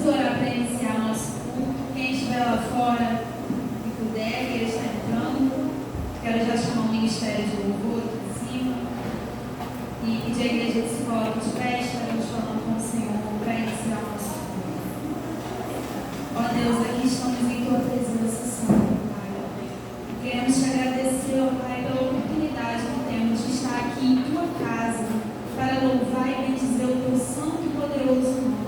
Vamos orar para iniciar nosso culto. Quem estiver lá fora e puder, que ele está entrando, quero já chamar o ministério de louvor aqui em cima e pedir a igreja que se coloque de pé. Estaremos falando com o Senhor para iniciar o nosso culto. Ó Deus, aqui estamos em tua presença, Senhor, Pai. Queremos te agradecer, ó Pai, pela oportunidade que temos de estar aqui em tua casa para louvar e bendizer o teu santo e poderoso nome.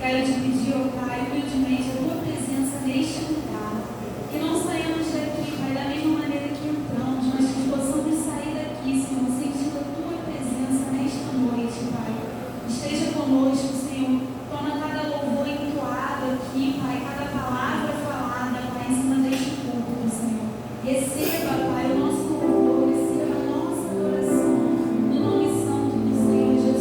Quero te pedir, ó Pai, humildemente a tua presença neste lugar. Que não saiamos daqui, Pai, da mesma maneira que entramos, mas que possamos sair daqui, Senhor, sentindo a tua presença nesta noite, Pai. Esteja conosco, Senhor. Toma cada louvor entoado aqui, Pai, cada palavra falada, Pai, em cima deste culto, Senhor. Receba, Pai, o nosso louvor, receba a nossa adoração, no nome santo do Senhor Jesus.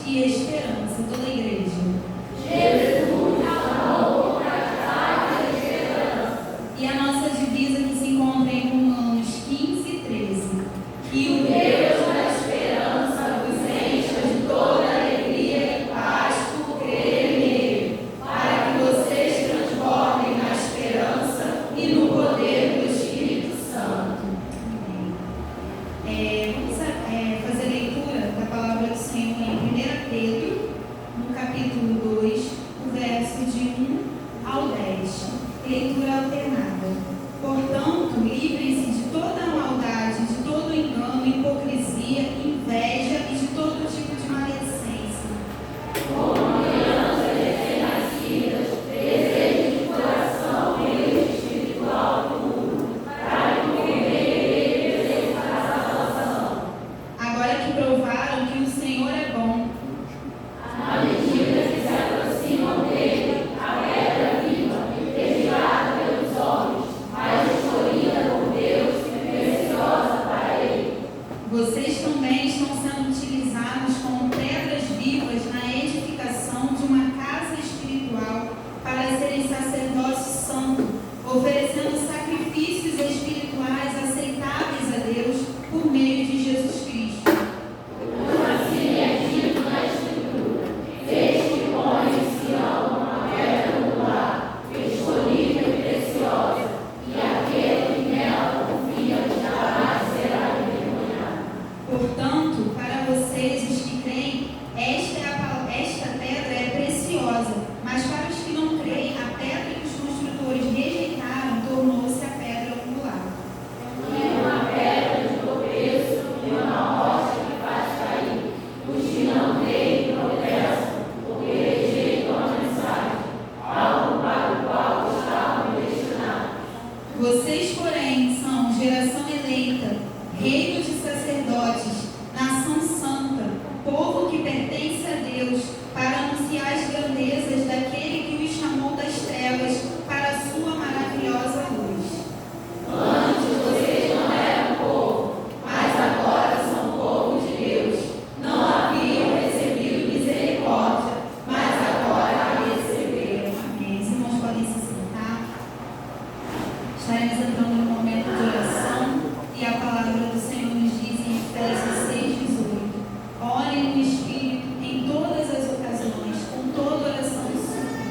Que esperança, toda a igreja. Jesus amou para dar a esperança. E a nossa divisa que se encontra em Romanos 15 e 13. Que o Deus da esperança vos encha de toda alegria e paz por crer nele, para que vocês transbordem na esperança e no poder do Espírito Santo. Vamos fazer a leitura da palavra do Senhor em 1 Pedro, no capítulo 2, o verso de 1 ao 10. Leitura alternada. Portanto, livrem-se de toda a maldade, de todo engano, hipocrisia, inveja e de todo tipo de maledicência. Como crianças recém-nascidas, desejem de coração e espiritual puro, para que viverem a salvação. Agora que provaram que o Senhor é bom, À medida que se aproximam dele, a pedra viva, retirada pelos homens, mas escolhida por Deus e preciosa para ele. vocês também estão sendo utilizados como pedras vivas na edificação de uma casa espiritual para serem sacerdócio santo, oferecendo sacrifícios espirituais aceitáveis a Deus por meio de Jesus Cristo. Assim é dito na Escritura: este põe em Sião uma pedra angular, escolhida e preciosa, e aquele que nela confia jamais será envergonhado. Portanto, para vocês, os que creem, esta pedra é preciosa, mas para os que não creem, a pedra que os construtores rejeitaram tornou-se a pedra angular. E uma pedra de tropeço e uma rocha que faz cair. Os que não creem tropeçam, porque rejeitam a mensagem, algo para o qual estavam destinados. Vocês, porém, são geração eleita, reino de sacerdotes, nação santa, povo que pertence a Deus, para anunciar as grandezas daquele que os chamou das trevas para a sua maravilhosa luz. Antes vocês não eram povo, mas agora são povo de Deus. Não haviam recebido misericórdia, mas agora a receberam. Amém. Os irmãos podem se sentar. Estaremos entrando no momento de oração e a palavra do Senhor nos diz em Efésios 6:18. Orem no Espírito em todas as ocasiões, com toda oração e súplica.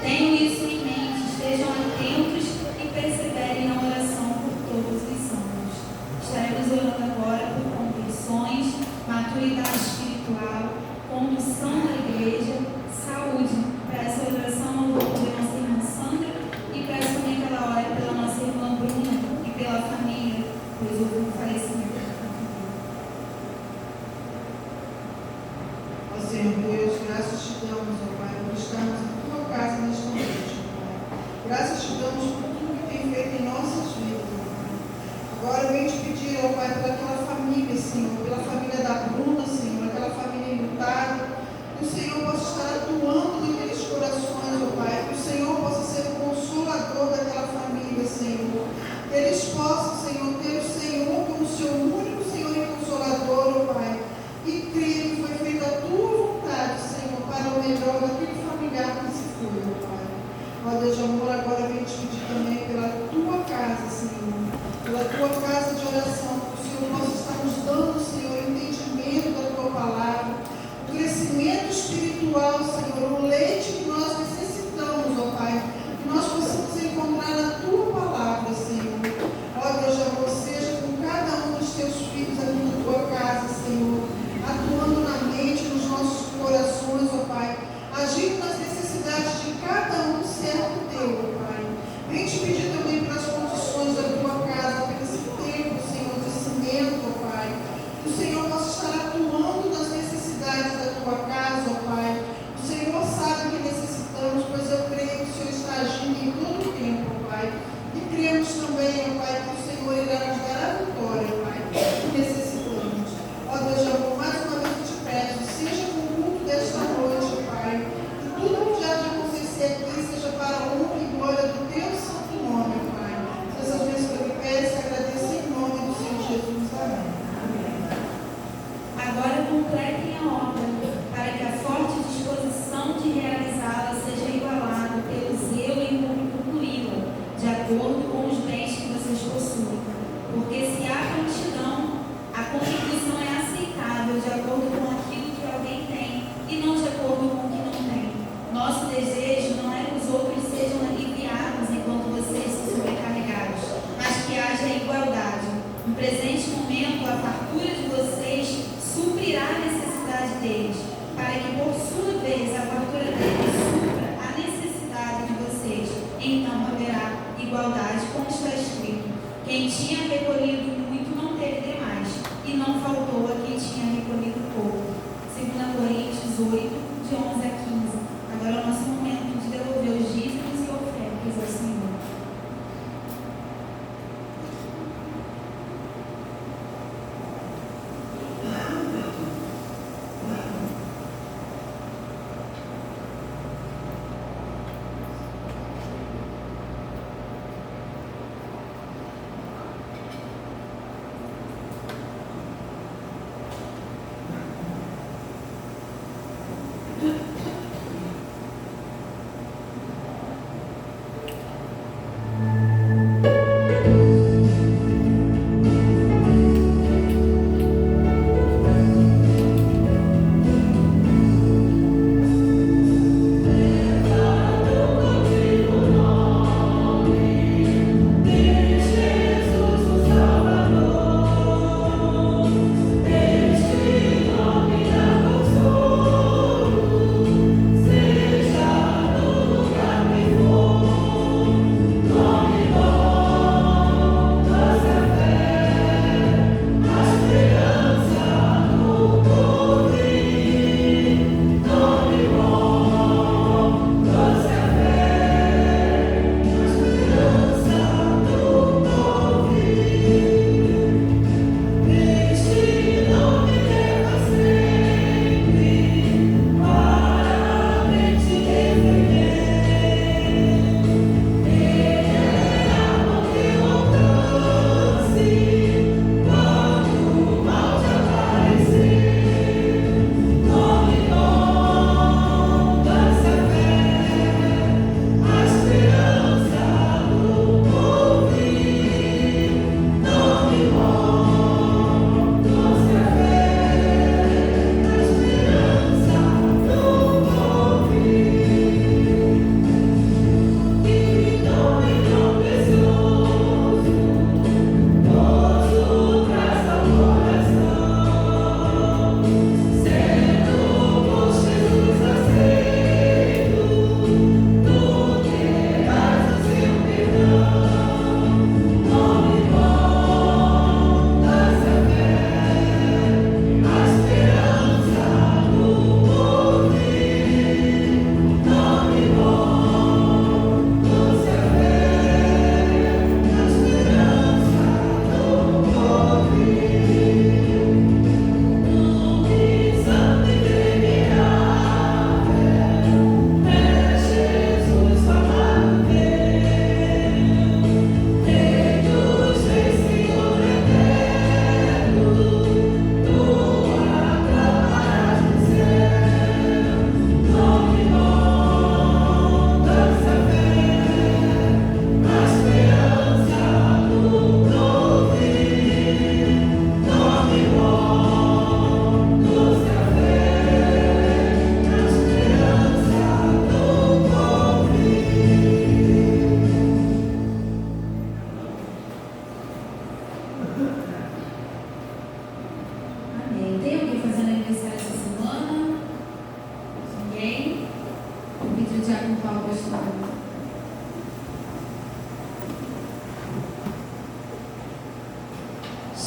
Tenham isso em mente, estejam atentos e perseverem na oração por todos os santos. Estaremos orando agora por conversões, maturidade espiritual, condução da igreja, saúde. Para essa oração eu vou pedir a nossa irmã Sandra e peço também que ela ore pela nossa irmã Bruna e pela família, pois houve um falecimento. Ó Senhor Deus, graças te damos, ó Pai, por estarmos em tua casa nesta noite, ó Pai. Graças te damos por tudo que tem feito em nossas vidas, ó Pai. Agora eu venho te pedir, ó Pai, pelaquela família, Senhor, pela família da Bruna, Senhor, aquela família enlutada, que o Senhor possa estar atuando naqueles corações, ó Pai, que o Senhor possa ser o consolador daquela família, Senhor. Que eles possam, Senhor, ter o Senhor como seu único Senhor e Consolador, ó Pai. E crer que foi feita a tua vontade, Senhor, para o melhor daquele familiar que se foi, ó Pai. Ó Deus de amor, agora eu venho te pedir também pela tua casa, Senhor, pela tua casa de oração, que o Senhor possa estar nos dando, Senhor, entendimento da tua palavra, o crescimento espiritual, Senhor, o leite que nós necessitamos, ó Pai, que nós possamos encontrar na Quem tinha recolhido muito não teve demais, e não faltou a quem tinha recolhido pouco. 2 Coríntios 8, de 11 a 15. Agora é o nosso momento de devolver os dízimos e ofertas ao Senhor.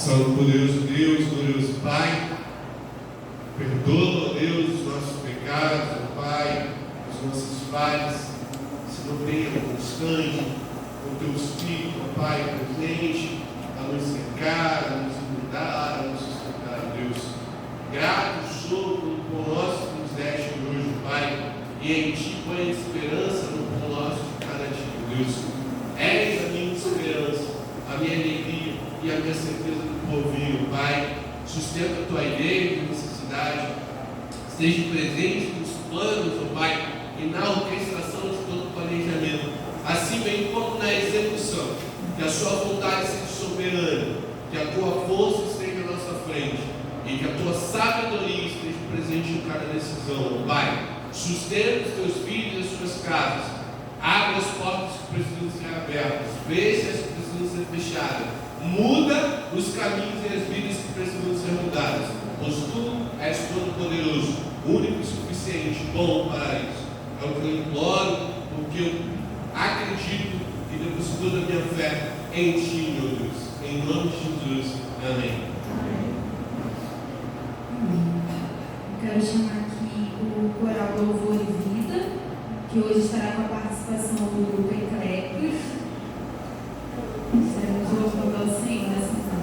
Santo, poderoso Deus, glorioso Pai, perdoa, Deus, os nossos pecados, ó Pai, as nossas falhas, se não tenha constante, o Teu Espírito, ó Pai, presente, a nos cercar, a nos inundar, a nos sustentar, ó Deus. Grato sou pelo pão nosso que nos deste hoje, Pai, e em Ti põe a esperança no pão nosso de cada dia, Deus. És a minha esperança, a minha alegria e a minha certeza do porvir, Pai. Sustenta a Tua igreja de necessidade, esteja presente nos planos, ó Pai, e na orquestração de todo o planejamento, assim bem como na execução. Que a Sua vontade seja soberana, que a Tua força esteja à nossa frente e que a Tua sabedoria esteja presente em cada decisão, ó Pai. Sustenta os Teus filhos e as Suas casas, abre as portas que precisam ser abertas, fecha as que precisam ser fechadas, muda os caminhos e as vidas que precisam ser mudadas, pois Tu és todo-poderoso, único e suficiente, bom para isso. É o que eu imploro, porque eu acredito e e deposito a minha fé em Ti, meu Deus. Em nome de Jesus. Amém. Eu quero chamar aqui o Coral Louvor e Vida, que hoje estará com a participação do grupo Ecléticos. Seremos louvando ao Senhor nessa noite.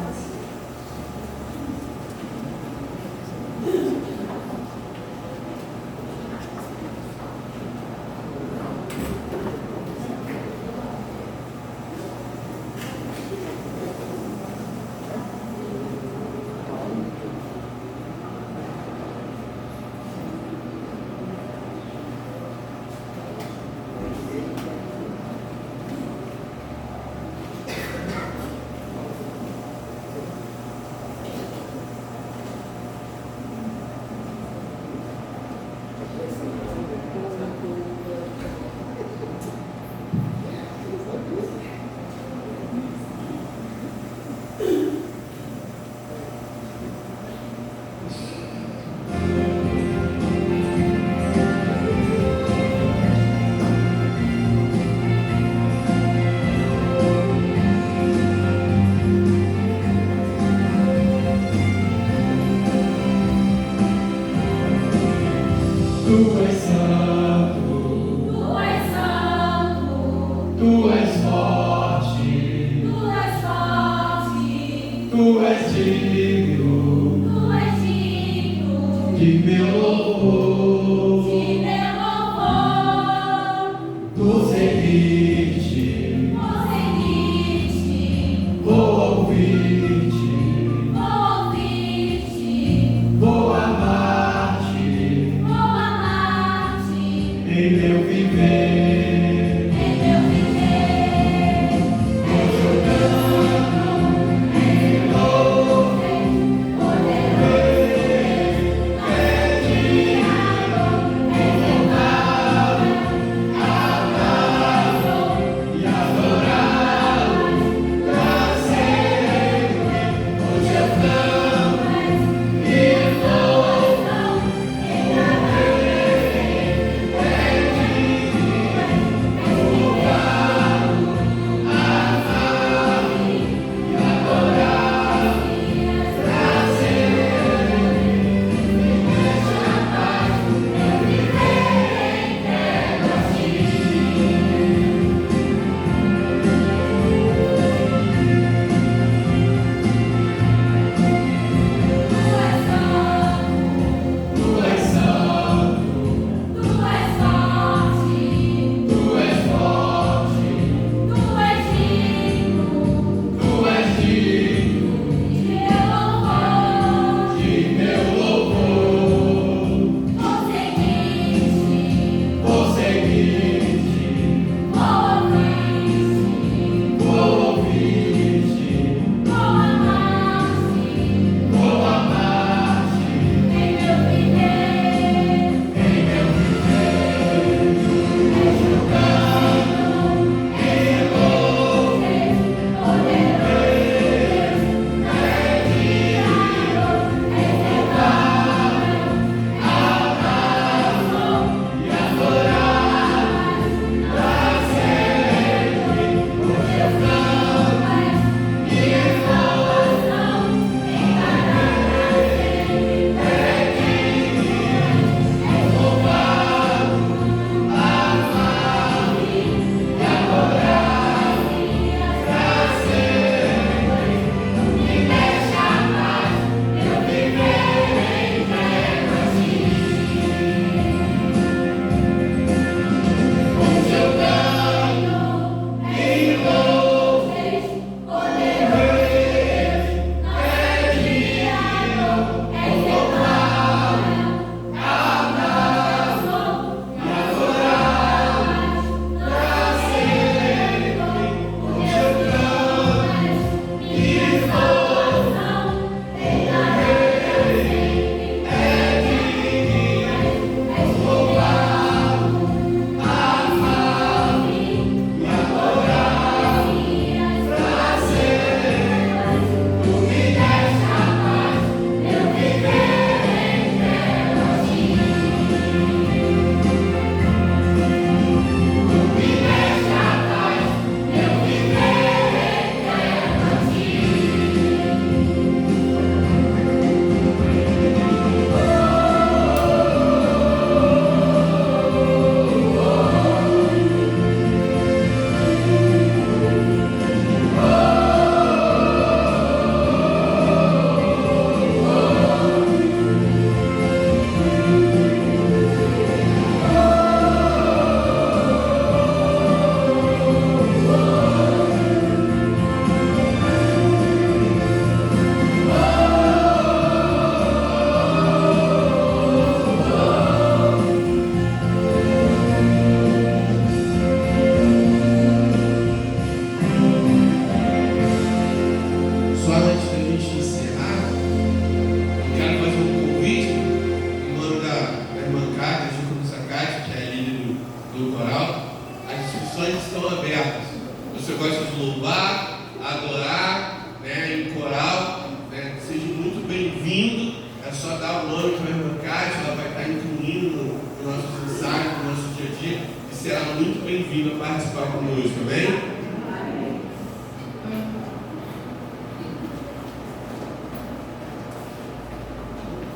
louvar, adorar, né, em coral, né, seja muito bem-vindo. É só dar o nome para a irmã Cátia, ela vai estar incluindo no nossos ensaios, no nosso dia a dia, e será muito bem-vinda a participar conosco, amém?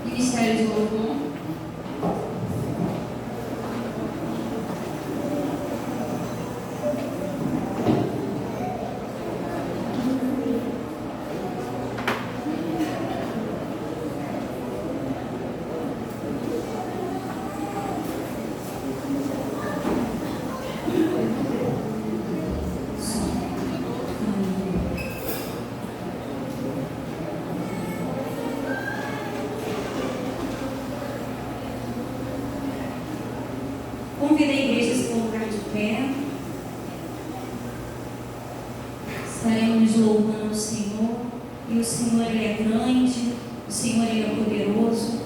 Ministério de Louvor. Convido a igreja a se colocar de pé. Estaremos louvando o Senhor. E o Senhor, Ele é grande. O Senhor, Ele é poderoso.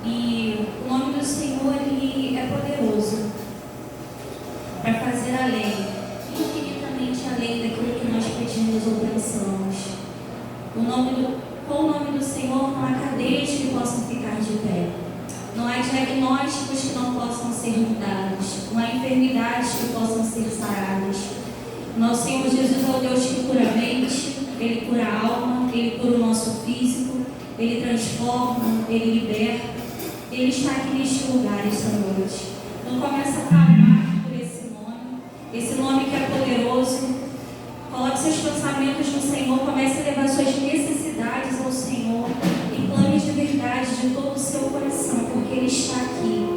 E o nome do Senhor, Ele é poderoso para fazer além, infinitamente além daquilo que nós pedimos ou pensamos. Com o nome do Senhor, não há cadeias que possam ficar de pé. Não há diagnósticos que não possam ser mudados. Não há enfermidades que possam ser saradas. Nosso Senhor Jesus é o Deus que cura a mente, Ele cura a alma, Ele cura o nosso físico, Ele transforma, Ele liberta. Ele está aqui neste lugar esta noite. Então começa a clamar por esse nome que é poderoso. Coloque seus pensamentos no Senhor, comece a levar suas necessidades ao Senhor e clame de verdade de todo o seu coração, porque Ele está aqui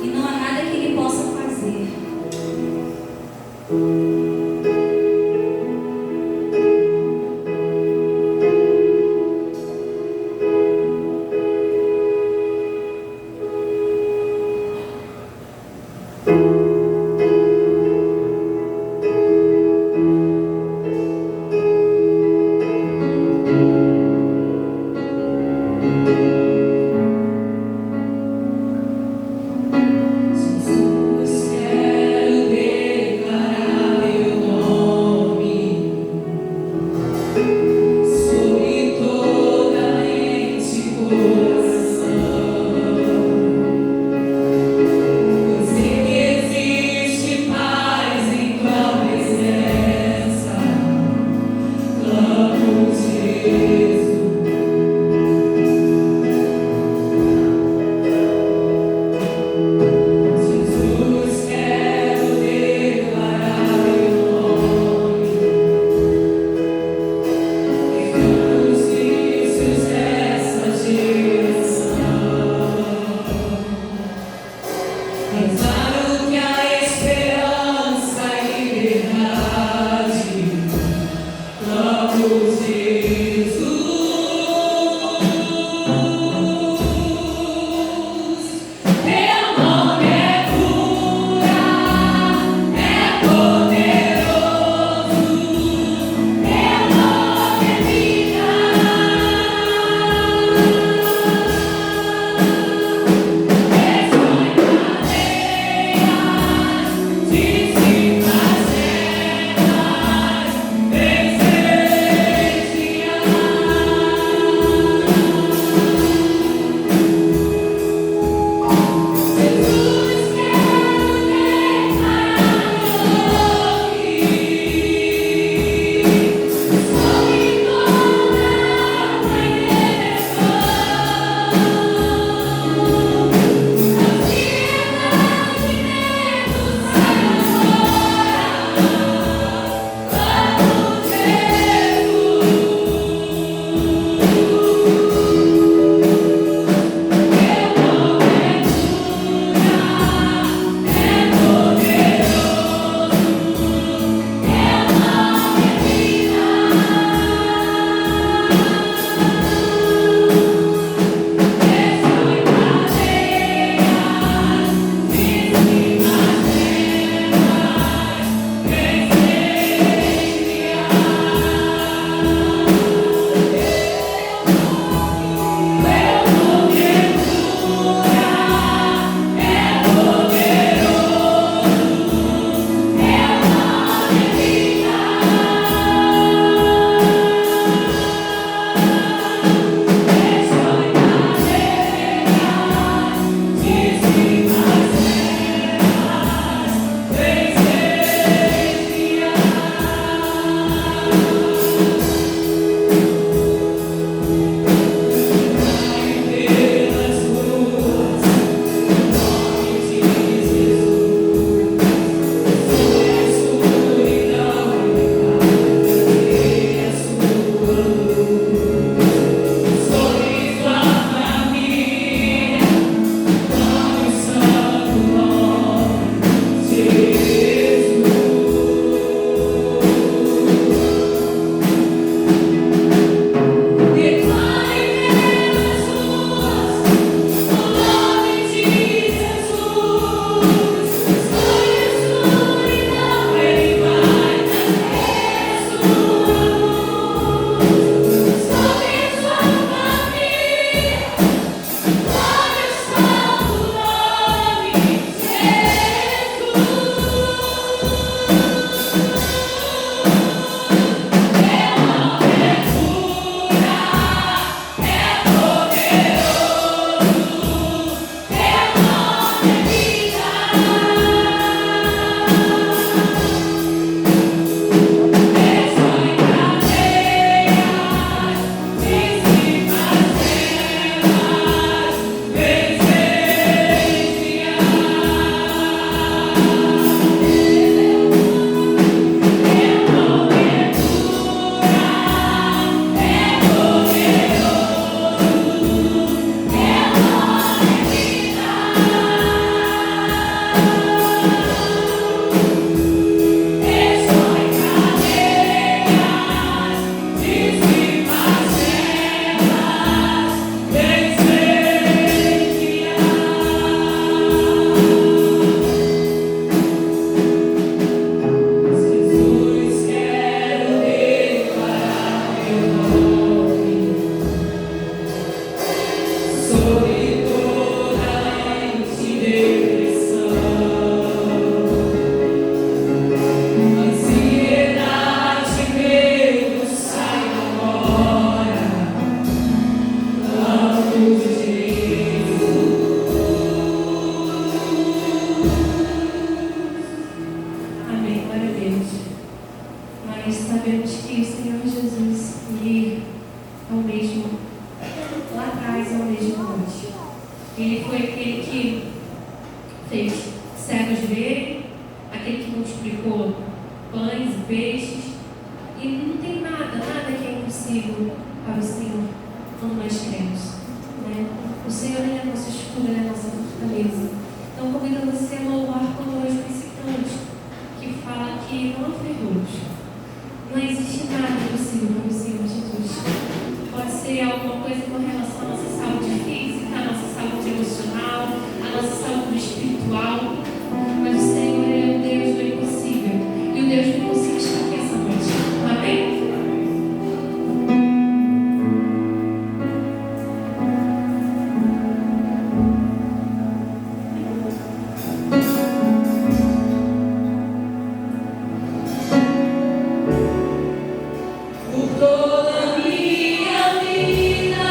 e não há nada que Ele possa fazer. Jesus quero declarar. Nós sabemos que o Senhor Jesus, Ele é o mesmo lá atrás, é o mesmo hoje. Ele foi aquele que fez cegos verem, aquele que multiplicou pães e peixes. E não tem nada que é impossível para o Senhor quando nós cremos, né? O Senhor é a nossa escudo, é a nossa fortaleza. Então convido você a louvar conosco esse cântico que fala que não há ferrugem. Não existe nada impossível para o Senhor Jesus. Pode ser alguma coisa com relação à nossa saúde física, à nossa saúde emocional, à nossa saúde espiritual. Mas o Senhor é o Deus do impossível. E o Deus do impossível está aqui essa noite. Amém? Por toda a minha vida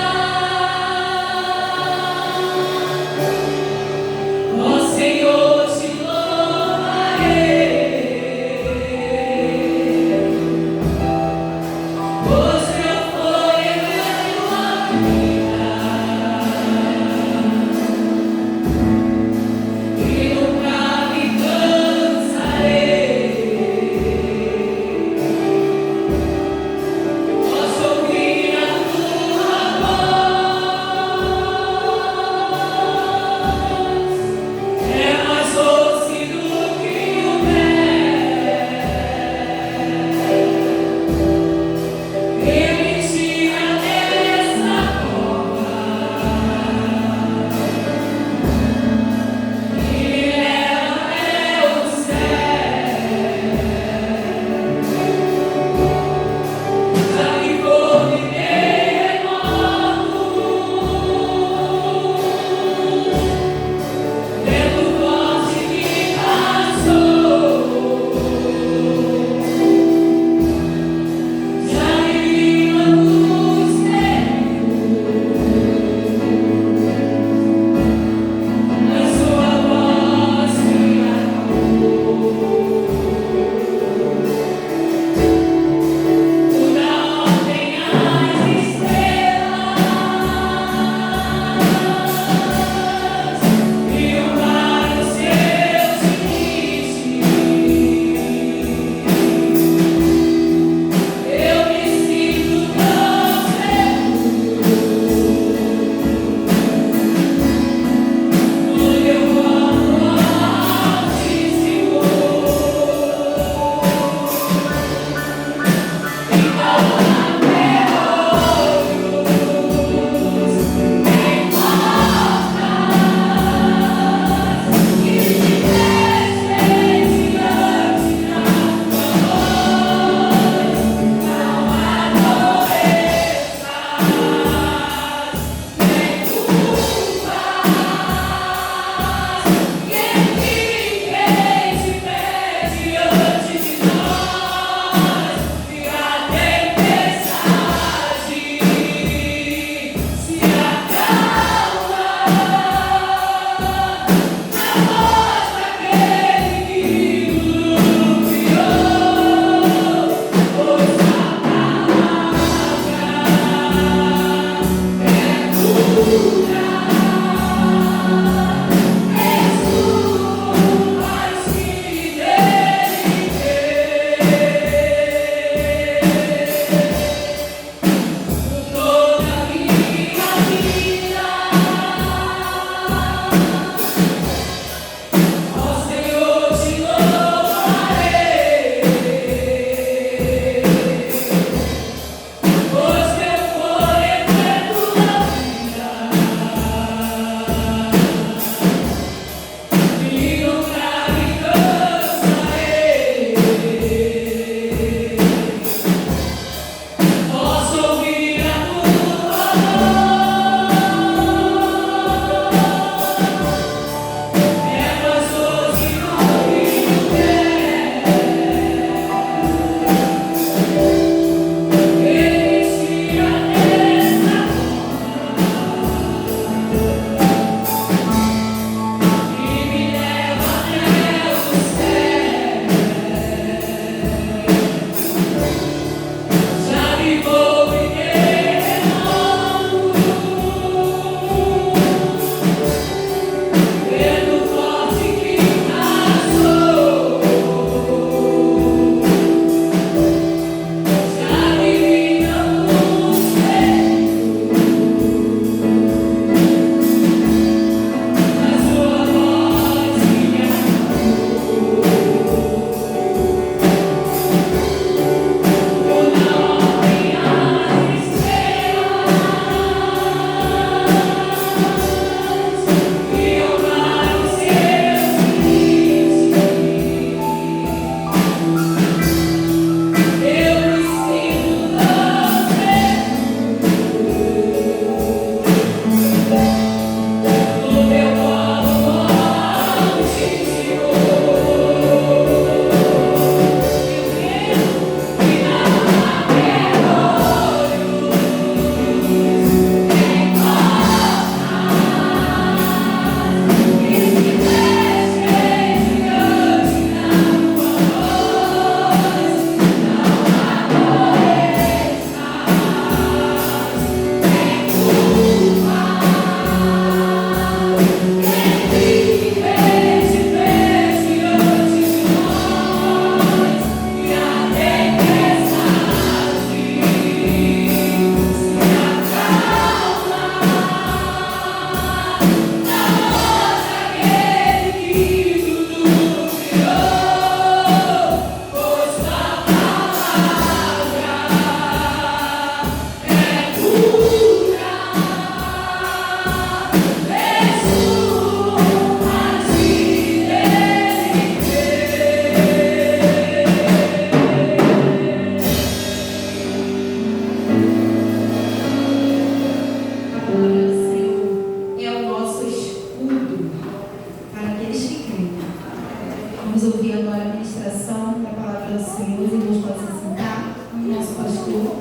pastor.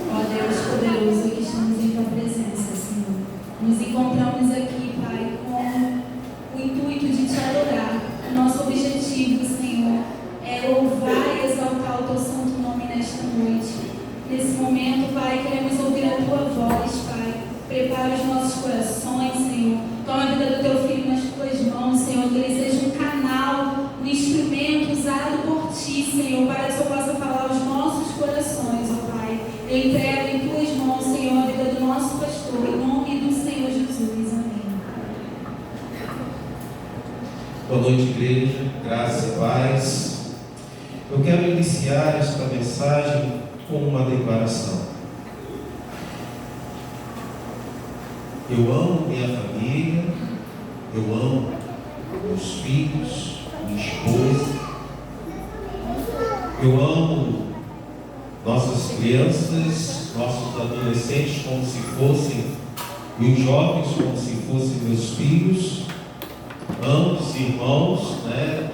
Ó Deus poderoso, que estamos em tua presença, Senhor. Nos encontramos aqui, Pai, com o intuito de te adorar. O nosso objetivo, Senhor, é louvar e exaltar o teu santo nome nesta noite. Nesse momento, Pai, queremos ouvir a tua voz, Pai. Prepara os nossos corações, Senhor. Toma a vida do teu filho nas tuas mãos, Senhor. Que ele seja um canal, um instrumento usado por ti, Senhor, para que o Senhor possa falar aos nossos corações, ó Pai. Eu entrego em tuas mãos, Senhor, a vida do nosso pastor, em nome do Senhor Jesus. Amém. Boa noite, igreja. Graça e paz. Eu quero iniciar esta mensagem com uma declaração. Eu amo minha família, eu amo meus filhos, minha esposa, eu amo nossas crianças, nossos adolescentes como se fossem, e os jovens como se fossem meus filhos, amo os irmãos,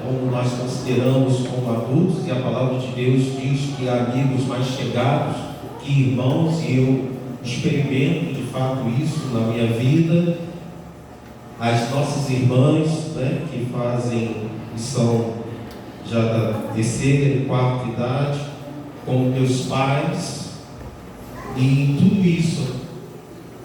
como nós consideramos como adultos, e a palavra de Deus diz que há amigos mais chegados que irmãos, e eu experimento de fato isso na minha vida. As nossas irmãs, que são já da terceira e quarta idade, como meus pais, e tudo isso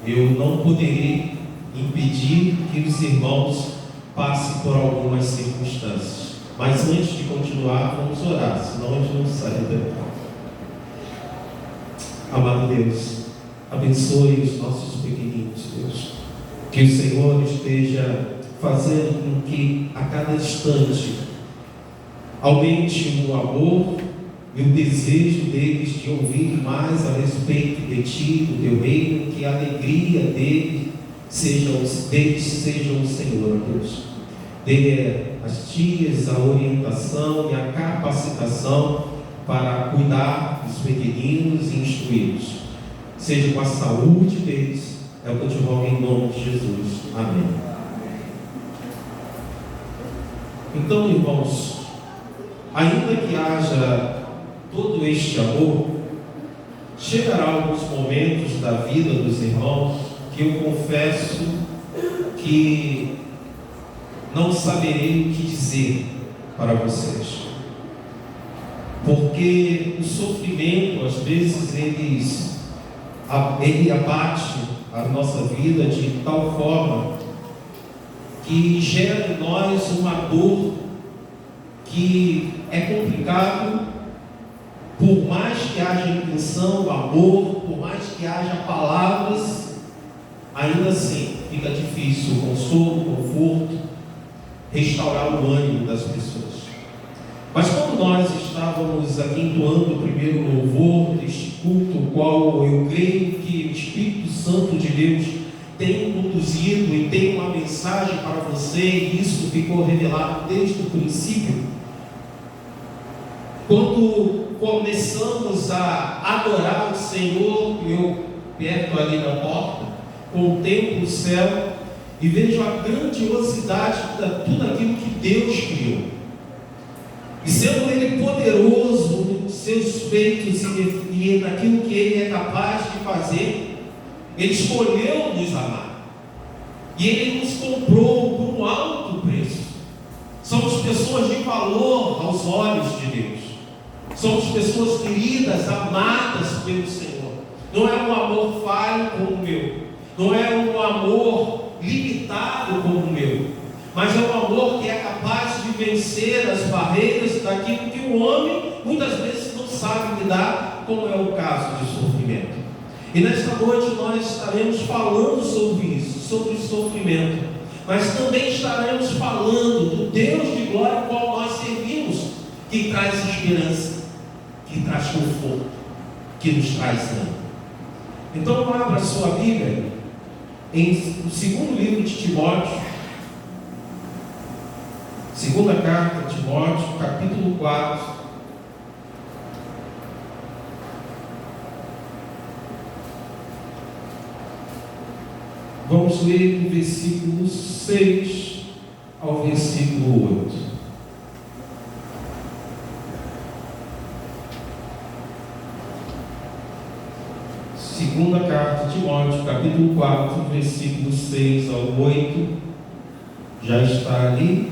eu não poderei impedir que os irmãos passem por algumas circunstâncias. Mas antes de continuar, vamos orar, senão a gente não sai daqui. Amado Deus, abençoe os nossos pequeninos, Deus. Que o Senhor esteja fazendo com que a cada instante aumente o amor e o desejo deles de ouvir mais a respeito de Ti, do Teu reino, que a alegria deles seja o Senhor, Deus. Dê as tias a orientação e a capacitação para cuidar dos pequeninos e instruí-los. Seja com a saúde deles, é o que eu te rogo em nome de Jesus. Amém. Então, irmãos, ainda que haja todo este amor, chegará alguns momentos da vida dos irmãos que eu confesso que não saberei o que dizer para vocês, porque o sofrimento, às vezes, ele abate a nossa vida de tal forma que gera em nós uma dor que é complicado. Por mais que haja intenção, amor, por mais que haja palavras, ainda assim fica difícil o consolo, o conforto, restaurar o ânimo das pessoas. Mas quando nós estávamos aqui entoando o primeiro louvor deste culto, o qual eu creio que o Espírito Santo de Deus tem conduzido e tem uma mensagem para você, e isso ficou revelado desde o princípio, quando começamos a adorar o Senhor, eu perto ali na porta, contemplo o céu e vejo a grandiosidade de tudo aquilo que Deus criou. E sendo Ele poderoso nos seus feitos e naquilo que Ele é capaz de fazer, Ele escolheu nos amar. E Ele nos comprou por um alto preço. Somos pessoas de valor aos olhos de Deus. Somos pessoas queridas, amadas pelo Senhor. Não é um amor falho como o meu. Não é um amor limitado como o meu. Mas é um amor que é capaz de vencer as barreiras daquilo que o homem muitas vezes não sabe lidar, como é o caso de sofrimento. E nesta noite nós estaremos falando sobre isso, sobre o sofrimento. Mas também estaremos falando do Deus de glória ao qual nós servimos, que traz esperança, que traz conforto, que nos traz ânimo. Então abra a sua Bíblia no segundo livro de Timóteo, segunda carta de Timóteo, capítulo 4. Vamos ler do versículo 6 ao versículo 8. Segunda carta de Timóteo, capítulo 4, versículos 6 ao 8. Já está ali,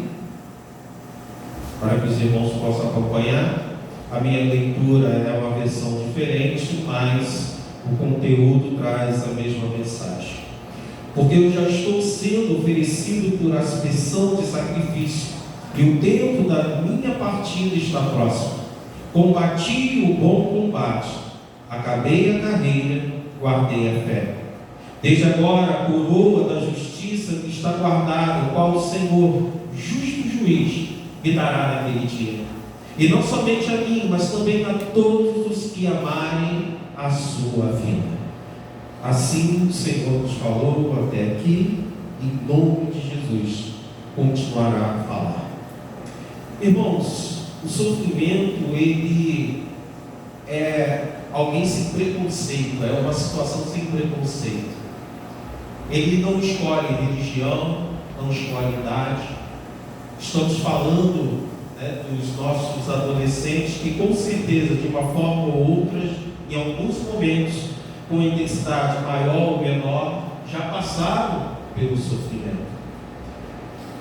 para que os irmãos possam acompanhar. A minha leitura é uma versão diferente, mas o conteúdo traz a mesma mensagem. Porque eu já estou sendo oferecido por aspersão de sacrifício, e o tempo da minha partida está próximo. Combati o bom combate, acabei a carreira, guardei a fé. Desde agora a coroa da justiça que está guardada, qual o Senhor, justo juiz, me dará naquele dia. E não somente a mim, mas também a todos os que amarem a sua vida. Assim o Senhor nos falou até aqui, em nome de Jesus, continuará a falar. Irmãos, o sofrimento, ele é alguém sem preconceito, é uma situação sem preconceito. Ele não escolhe religião, não escolhe idade. Estamos falando, dos nossos adolescentes que, com certeza, de uma forma ou outra, em alguns momentos, com intensidade maior ou menor, já passaram pelo sofrimento.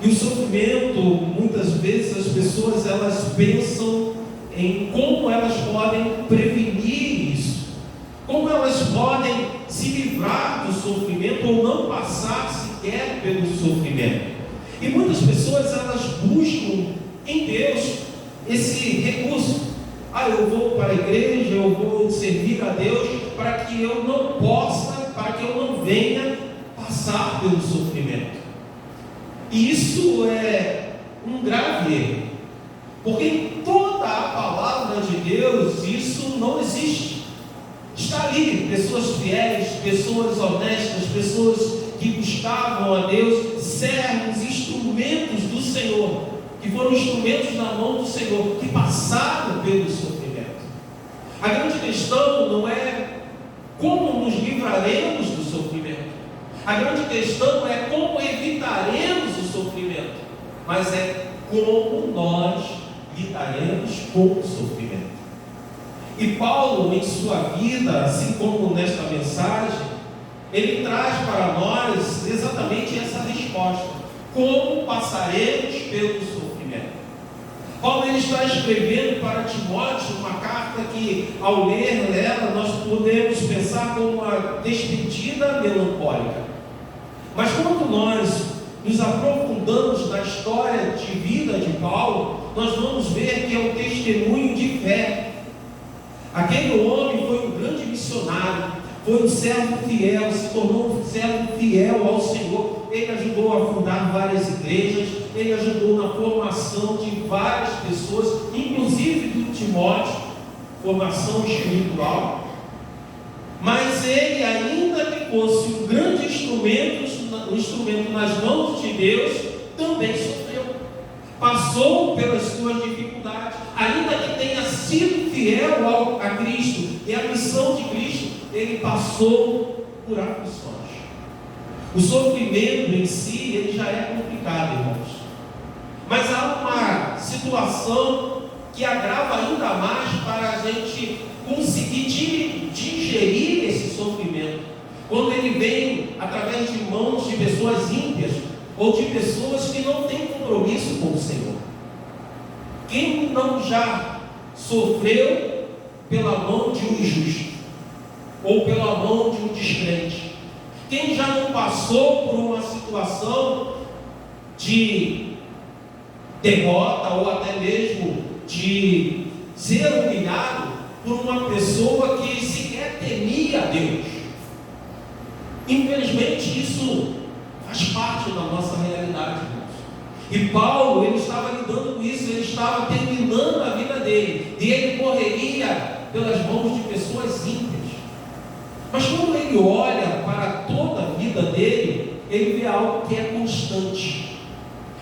E o sofrimento, muitas vezes as pessoas elas pensam em como elas podem prevenir isso, como elas podem se livrar do sofrimento ou não passar sequer pelo sofrimento. E muitas pessoas elas buscam em Deus esse recurso. Eu vou para a igreja, eu vou servir a Deus para que eu não possa, para que eu não venha passar pelo sofrimento. E isso é um grave erro, porque em toda a palavra de Deus isso não existe. Está ali pessoas fiéis, pessoas honestas, pessoas que buscavam a Deus, servos, instrumentos do Senhor, que foram instrumentos na mão do Senhor, que passaram pelo sofrimento. A grande questão não é como nos livraremos do sofrimento. A grande questão é como evitaremos o sofrimento, mas é como nós lidaremos com o sofrimento. E Paulo, em sua vida, assim como nesta mensagem, ele traz para nós exatamente essa resposta: como passaremos pelo sofrimento. Paulo ele está escrevendo para Timóteo uma carta que, ao ler ela, nós podemos pensar como uma despedida melancólica. Mas quando nós nos aprofundamos na história de vida de Paulo, nós vamos ver que é um testemunho de fé. Aquele homem foi um grande missionário, foi um servo fiel, se tornou um servo fiel ao Senhor. Ele ajudou a fundar várias igrejas, ele ajudou na formação de várias pessoas, inclusive do Timóteo, formação espiritual. Mas ele, ainda que fosse um grande instrumento nas mãos de Deus, também sofreu, passou pelas suas dificuldades, ainda que tenha sido fiel a Cristo e a missão de Cristo, ele passou por aflições. O sofrimento em si, ele já é complicado, irmãos, mas há uma situação que agrava ainda mais para a gente conseguir digerir esse sofrimento, quando ele vem através de mãos de pessoas ímpias ou de pessoas que não têm compromisso com o Senhor. Quem não já sofreu pela mão de um injusto ou pela mão de um descrente? Quem já não passou por uma situação de derrota ou até mesmo de ser humilhado por uma pessoa que sequer temia a Deus? Infelizmente isso faz parte da nossa realidade, irmãos. E Paulo, ele estava lidando com isso, ele estava terminando a vida dele, e ele correria pelas mãos de pessoas ímpias. Mas quando ele olha para toda a vida dele, ele vê algo que é constante.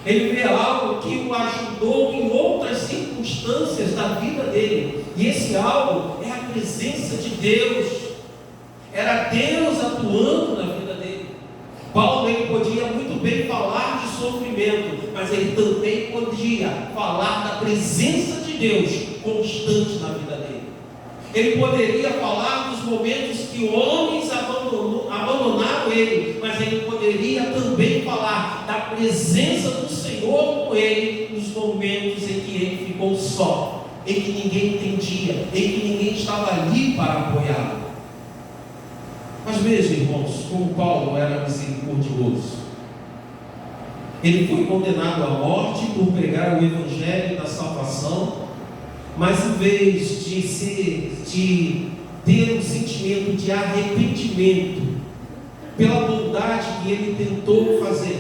Ele vê algo que o ajudou em outras circunstâncias da vida dele. E esse algo é a presença de Deus. Era Deus atuando na vida dele. Paulo ele podia muito bem falar de sofrimento, mas ele também podia falar da presença de Deus constante na vida dele. Ele poderia falar dos momentos que homens abandonaram ele, mas ele poderia também falar da presença do Senhor com ele nos momentos em que ele ficou só, em que ninguém entendia, em que ninguém estava ali para apoiá-lo. Mas veja, irmãos, como Paulo era misericordioso. Ele foi condenado à morte por pregar o evangelho da salvação, mas em vez de ter um sentimento de arrependimento pela bondade que ele tentou fazer,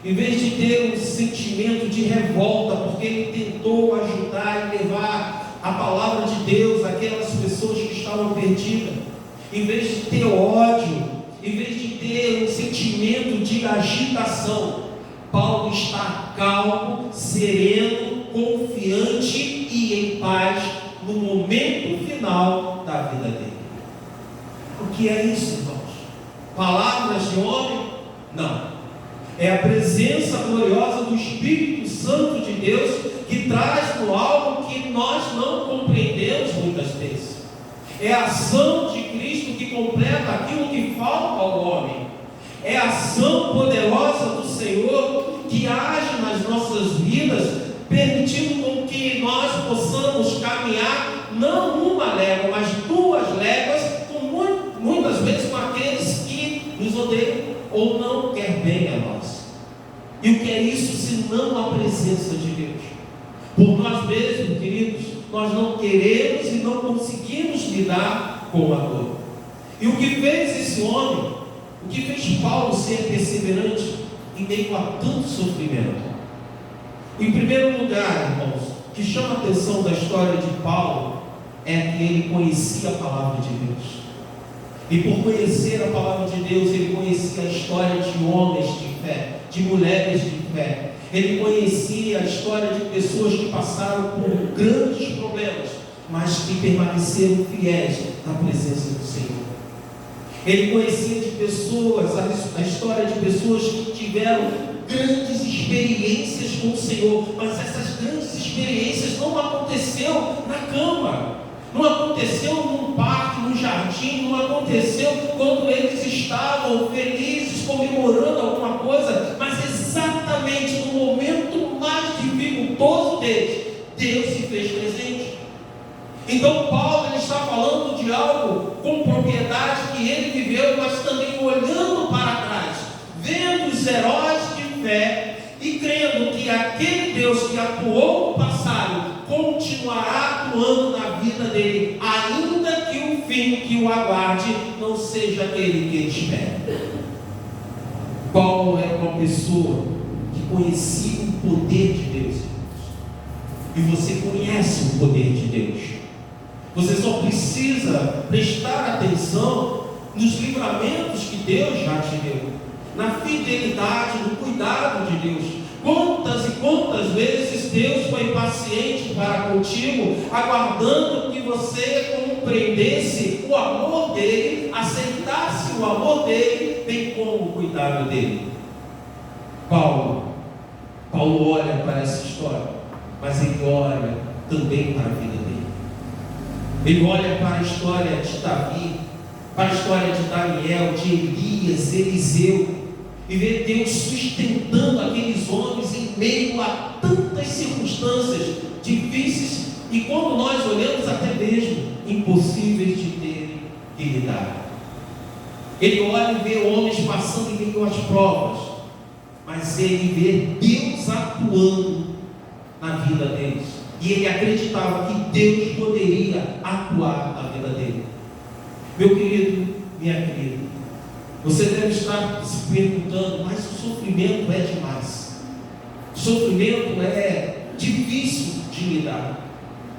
em vez de ter um sentimento de revolta porque ele tentou ajudar e levar a palavra de Deus àquelas pessoas que estavam perdidas, em vez de ter ódio, em vez de ter um sentimento de agitação, Paulo está calmo, sereno, confiante e em paz no momento final da vida dele. O que é isso, irmãos? Palavras de homem? Não. É a presença gloriosa do Espírito Santo de Deus que traz no algo que nós não compreendemos muitas vezes. É a ação de Cristo que completa aquilo que falta ao homem. É a ação poderosa do Senhor que age nas nossas vidas, permitindo com que nós possamos caminhar não uma légua, mas 2 léguas, muitas vezes com aqueles que nos odeiam ou não quer bem a nós. E o que é isso senão a presença de Deus? Por nós mesmos, queridos, nós não queremos e não conseguimos lidar com a dor. E o que fez esse homem, o que fez Paulo ser perseverante em meio a tanto sofrimento? Em primeiro lugar, irmãos, o que chama a atenção da história de Paulo é que ele conhecia a palavra de Deus. E por conhecer a palavra de Deus, ele conhecia a história de homens de fé, de mulheres de fé. Ele conhecia a história de pessoas que passaram por grandes problemas, mas que permaneceram fiéis na presença do Senhor. Ele conhecia de pessoas, a história de pessoas que tiveram grandes experiências com o Senhor, mas essas grandes experiências não aconteceu na cama, não aconteceu num parque, num jardim, não aconteceu quando eles estavam felizes, comemorando alguma coisa, mas exatamente no momento mais dificultoso deles, Deus se fez presente. Então Paulo ele está falando de algo com propriedade que ele viveu, mas também olhando para trás, vendo os heróis de fé e crendo que aquele Deus que atuou no passado continuará atuando na vida dele, ainda que o fim que o aguarde não seja aquele que ele espera. Paulo era uma pessoa que conhecia o poder de Deus, e você conhece o poder de Deus. Você só precisa prestar atenção nos livramentos que Deus já te deu, na fidelidade, no cuidado de Deus. Quantas e quantas vezes Deus foi paciente para contigo, aguardando que você compreendesse o amor dele, aceitasse o amor dele, bem como o cuidado dele. Paulo olha para essa história, mas ele olha também para a vida dele. Ele olha para a história de Davi, para a história de Daniel, de Elias, Eliseu, e vê Deus sustentando aqueles homens em meio a tantas circunstâncias difíceis, e quando nós olhamos até mesmo impossíveis de ter que lidar. Ele olha e vê homens passando em meio às provas, mas ele vê Deus atuando na vida deles. E ele acreditava que Deus poderia atuar na vida dele. Meu querido, minha querida, você deve estar se perguntando, mas o sofrimento é demais. O sofrimento é difícil de lidar.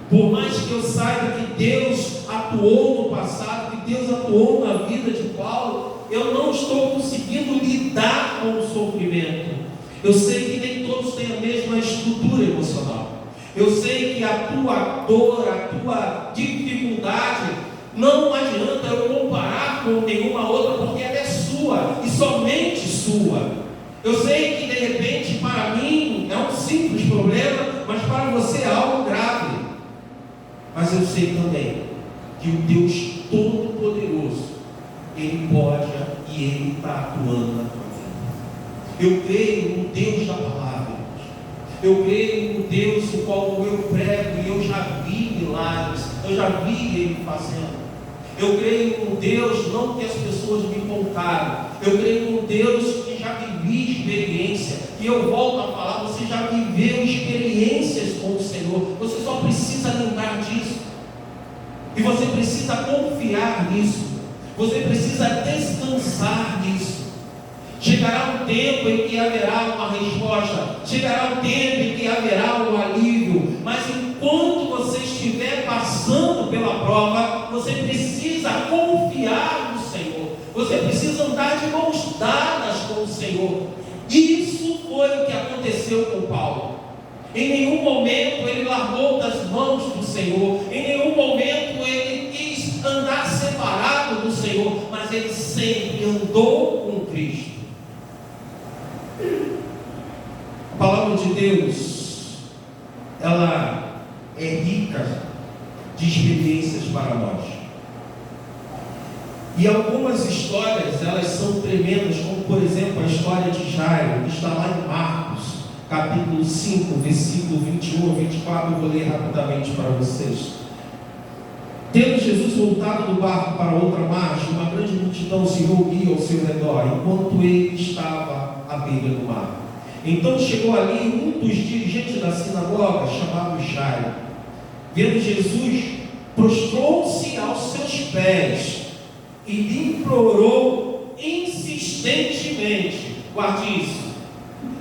Por mais que eu saiba que Deus atuou no passado, que Deus atuou na vida de Paulo, eu não estou conseguindo lidar com o sofrimento. Eu sei que nem todos têm a mesma estrutura emocional. Eu sei que a tua dor, a tua dificuldade, não adianta eu comparar com nenhuma outra, porque ela é sua e somente sua. Eu sei que de repente para mim é um simples problema, mas para você é algo grave. Mas eu sei também que o Deus Todo-Poderoso, Ele pode e Ele está atuando na tua vida. Eu creio no Deus da palavra. Eu creio no Deus o qual eu prego e eu já vi milagres, eu já vi Ele fazendo. Eu creio no Deus não que as pessoas me contaram, eu creio no Deus que já vivi experiência. E eu volto a falar, você já viveu experiências com o Senhor, você só precisa lembrar disso. E você precisa confiar nisso, você precisa descansar nisso. Chegará um tempo em que haverá uma resposta, chegará um tempo em que haverá um alívio, mas enquanto você estiver passando pela prova, você precisa confiar no Senhor, você precisa andar de mãos dadas com o Senhor. Isso foi o que aconteceu com Paulo. Em nenhum momento ele largou das mãos do Senhor, em nenhum momento ele quis andar separado do Senhor, mas ele sempre andou com Cristo. A palavra de Deus, ela é rica de experiências para nós. E algumas histórias, elas são tremendas, como por exemplo a história de Jairo, que está lá em Marcos, capítulo 5, versículo 21 a 24, eu vou ler rapidamente para vocês. Tendo Jesus voltado do barco para outra margem, uma grande multidão se reunia ao seu redor, enquanto ele estava à beira do mar. Então chegou ali um dos dirigentes da sinagoga, chamado Jairo. Vendo Jesus, prostrou-se aos seus pés e lhe implorou insistentemente. Guarde isso.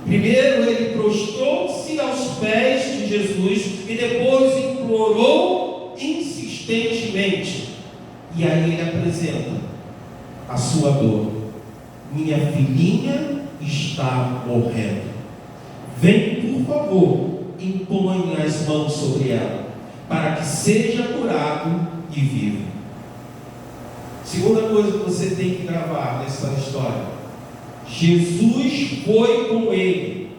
Primeiro ele prostrou-se aos pés de Jesus e depois implorou insistentemente. E aí ele apresenta a sua dor. Minha filhinha está morrendo. Vem, por favor, impõe as mãos sobre ela, para que seja curado e viva. Segunda coisa que você tem que gravar nessa história: Jesus foi com ele.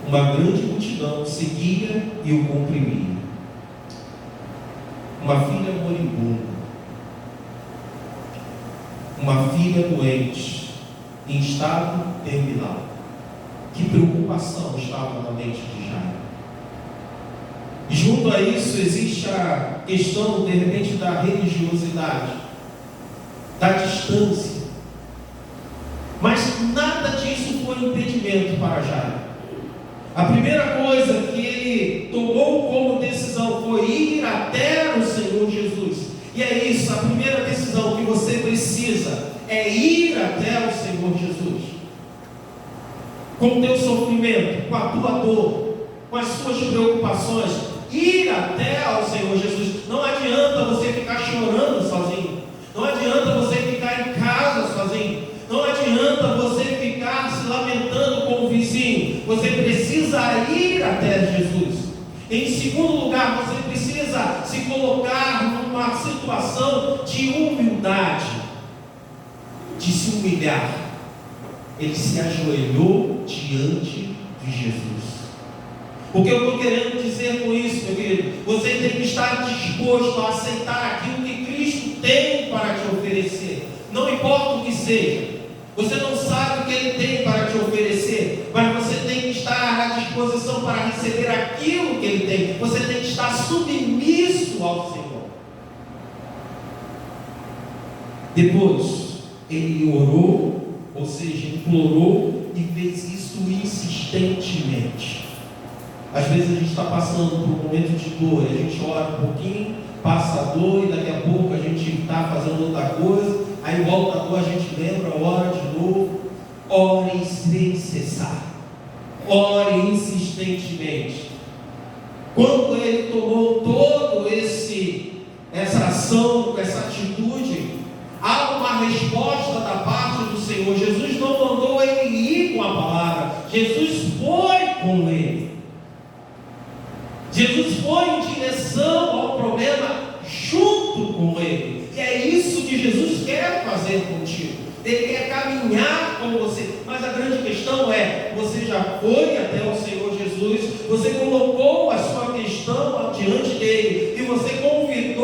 Uma grande multidão seguia e o comprimia. Uma filha moribunda, uma filha doente, em estado terminal. Que preocupação estava na mente de Jairo. E junto a isso existe a questão, de repente, da religiosidade, da distância. Mas nada disso foi impedimento para Jairo. A primeira coisa que ele tomou como decisão foi ir até o Senhor Jesus. E é isso, a primeira decisão que você precisa é ir até o Senhor Jesus. Com o teu sofrimento, com a tua dor, com as suas preocupações, ir até ao Senhor Jesus. Não adianta você ficar chorando sozinho. Não adianta você ficar em casa sozinho. Não adianta você ficar se lamentando com o vizinho. Você precisa ir até Jesus. Em segundo lugar, você precisa se colocar numa situação de humildade, de se humilhar. Ele se ajoelhou diante de Jesus. O que eu estou querendo dizer com isso, meu querido? Você tem que estar disposto a aceitar aquilo que Cristo tem para te oferecer. Não importa o que seja. Você não sabe o que Ele tem para te oferecer, mas você tem que estar à disposição para receber aquilo que Ele tem. Você tem que estar submisso ao Senhor. Depois, Ele orou, ou seja, implorou e fez isso insistentemente. Às vezes a gente está passando por um momento de dor, a gente ora um pouquinho, passa a dor e daqui a pouco a gente está fazendo outra coisa, aí volta a dor, a gente lembra, ora de novo. Ore sem cessar, ore insistentemente. Quando ele tomou todo essa ação, essa atitude, há uma resposta da parte do Senhor. Jesus não mandou ele ir com a palavra, Jesus foi com ele. Jesus foi em direção ao problema junto com ele. E é isso que Jesus quer fazer contigo. Ele quer caminhar com você. Mas a grande questão é: você já foi até o Senhor Jesus, você colocou a sua questão diante dele, e você convidou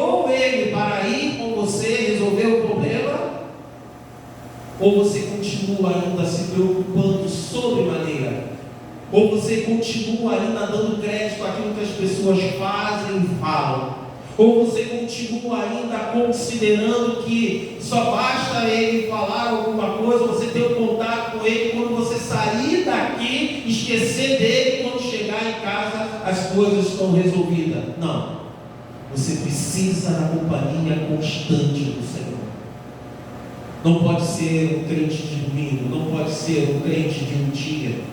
continua ainda dando crédito àquilo que as pessoas fazem e falam? Ou você continua ainda considerando que só basta ele falar alguma coisa, você ter um contato com ele, quando você sair daqui, esquecer dele, quando chegar em casa as coisas estão resolvidas? Não. Você precisa da companhia constante do Senhor. Não pode ser um crente de domingo, não pode ser um crente de um dia.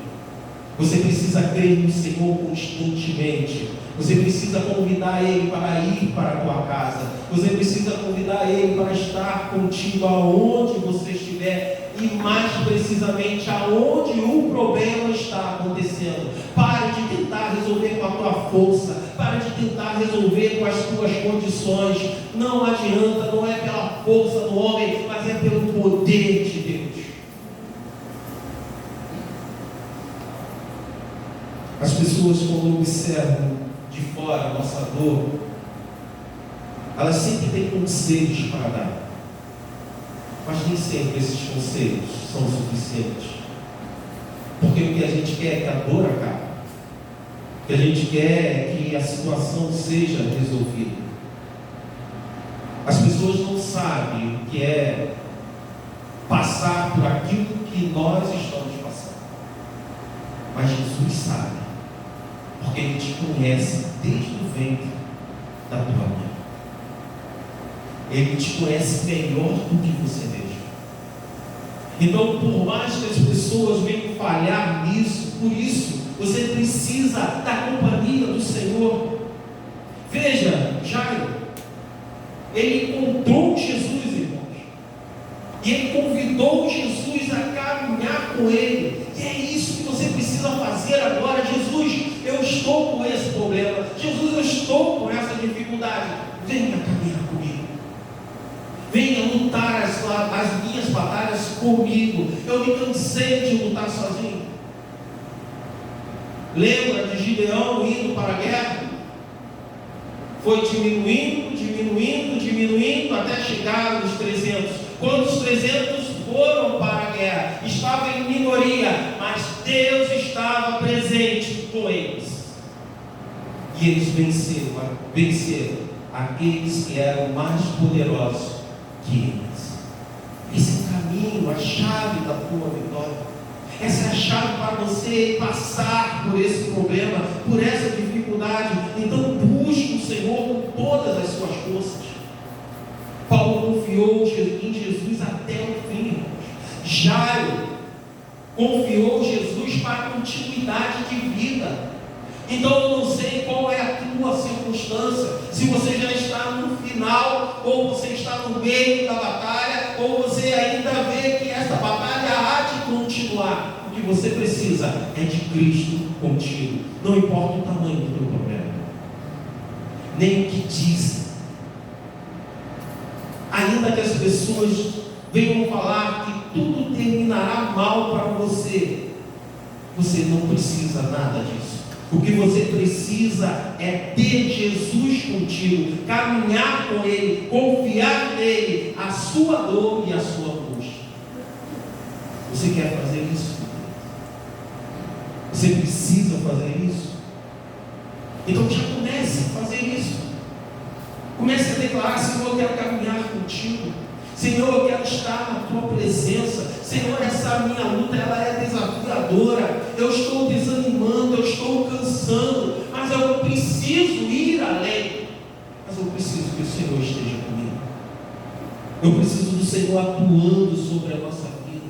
Você precisa crer no Senhor constantemente. Você precisa convidar Ele para ir para a tua casa. Você precisa convidar Ele para estar contigo aonde você estiver. E mais precisamente aonde o problema está acontecendo. Pare de tentar resolver com a tua força. Pare de tentar resolver com as tuas condições. Não adianta, não é pela força do homem, mas é pelo poder de Deus. As pessoas, quando observam de fora a nossa dor, elas sempre têm conselhos para dar, mas nem sempre esses conselhos são suficientes, porque o que a gente quer é que a dor acabe, o que a gente quer é que a situação seja resolvida. As pessoas não sabem o que é passar por aquilo que nós estamos passando, mas Jesus sabe, porque Ele te conhece desde o ventre da tua mãe. Ele te conhece melhor do que você mesmo. Então, por mais que as pessoas venham falhar nisso, por isso, você precisa da companhia do Senhor. Veja, Jairo, ele encontrou Jesus, irmãos, e ele convidou Jesus a caminhar com ele. E é isso que você precisa fazer agora. Jesus, eu estou com esse problema. Jesus, eu estou com essa dificuldade. Venha caminhar comigo. Venha lutar as minhas batalhas comigo. Eu me cansei de lutar sozinho. Lembra de Gideão indo para a guerra? Foi diminuindo até chegar nos 300. Quando os 300 foram para a guerra, estavam em minoria, mas Deus estava presente com eles. E eles venceram aqueles que eram mais poderosos que eles. Esse é o caminho, a chave da tua vitória. Essa é a chave para você passar por esse problema, por essa dificuldade. Então busque o Senhor com todas as suas forças. Paulo confiou em Jesus até o fim, irmãos. Jairo confiou Jesus para a continuidade de vida. Então eu não sei qual é a tua circunstância, se você já está no final, ou você está no meio da batalha, ou você ainda vê que essa batalha há de continuar. O que você precisa é de Cristo contigo. Não importa o tamanho do teu problema, nem o que dizem. Ainda que as pessoas venham falar que tudo terminará mal para você, você não precisa nada disso. O que você precisa é ter Jesus contigo, caminhar com Ele, confiar nele, a sua dor e a sua angústia. Você quer fazer isso? Você precisa fazer isso? Então já comece a fazer isso. Comece a declarar: Senhor, eu quero caminhar contigo. Senhor, eu quero estar na tua presença. Senhor, essa minha luta, ela é desafiadora. Eu estou desanimando, eu estou cansando, mas eu preciso ir além. Mas eu preciso que o Senhor esteja comigo. Eu preciso do Senhor atuando sobre a nossa vida,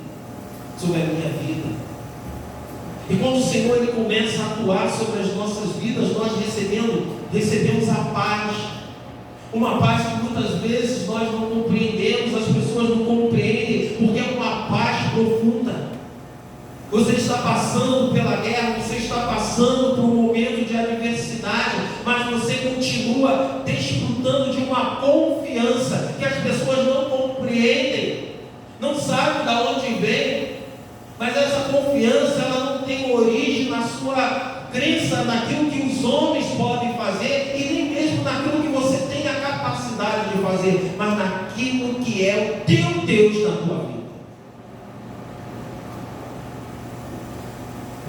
sobre a minha vida. E quando o Senhor ele começa a atuar sobre as nossas vidas, nós recebemos a paz. Uma paz que muitas vezes nós não compreendemos, as pessoas não compreendem, porque é uma paz profunda. Você está passando pela guerra, você está passando por um momento de adversidade, mas você continua desfrutando de uma confiança que as pessoas não compreendem, não sabem de onde vem, mas essa confiança ela não tem origem na sua crença naquilo que os homens podem fazer e nem mesmo naquilo que você tem a capacidade de fazer, mas naquilo que é o teu Deus na tua vida.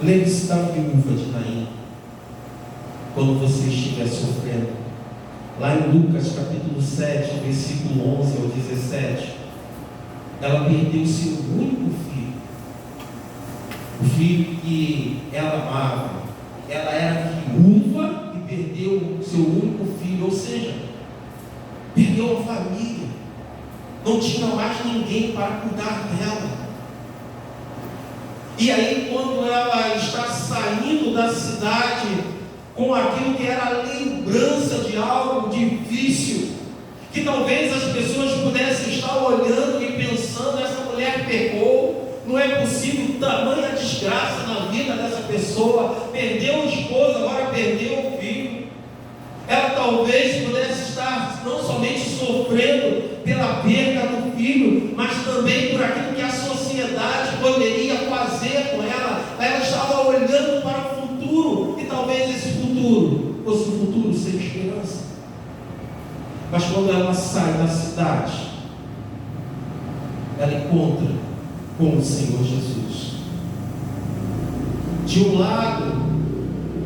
Lembre-se da viúva de Naim. lá em Lucas capítulo 7, versículo 11 ao 17, ela perdeu seu único filho, o filho que ela amava. Ela era viúva e perdeu o seu único filho, ou seja, perdeu a família, não tinha mais ninguém para cuidar dela. E aí, quando ela está saindo da cidade com aquilo que era a lembrança de algo difícil, que talvez as pessoas pudessem estar olhando e pensando: essa mulher pecou, não é possível tamanha desgraça na vida dessa pessoa, perdeu o esposo, agora perdeu o filho. Ela talvez pudesse estar não somente sofrendo pela perda do filho, mas também por aquilo que a sociedade poderia fazer com ela. Ela estava olhando para o futuro, e talvez esse futuro fosse um futuro sem esperança. Mas quando ela sai da cidade, ela encontra com o Senhor Jesus. De um lado,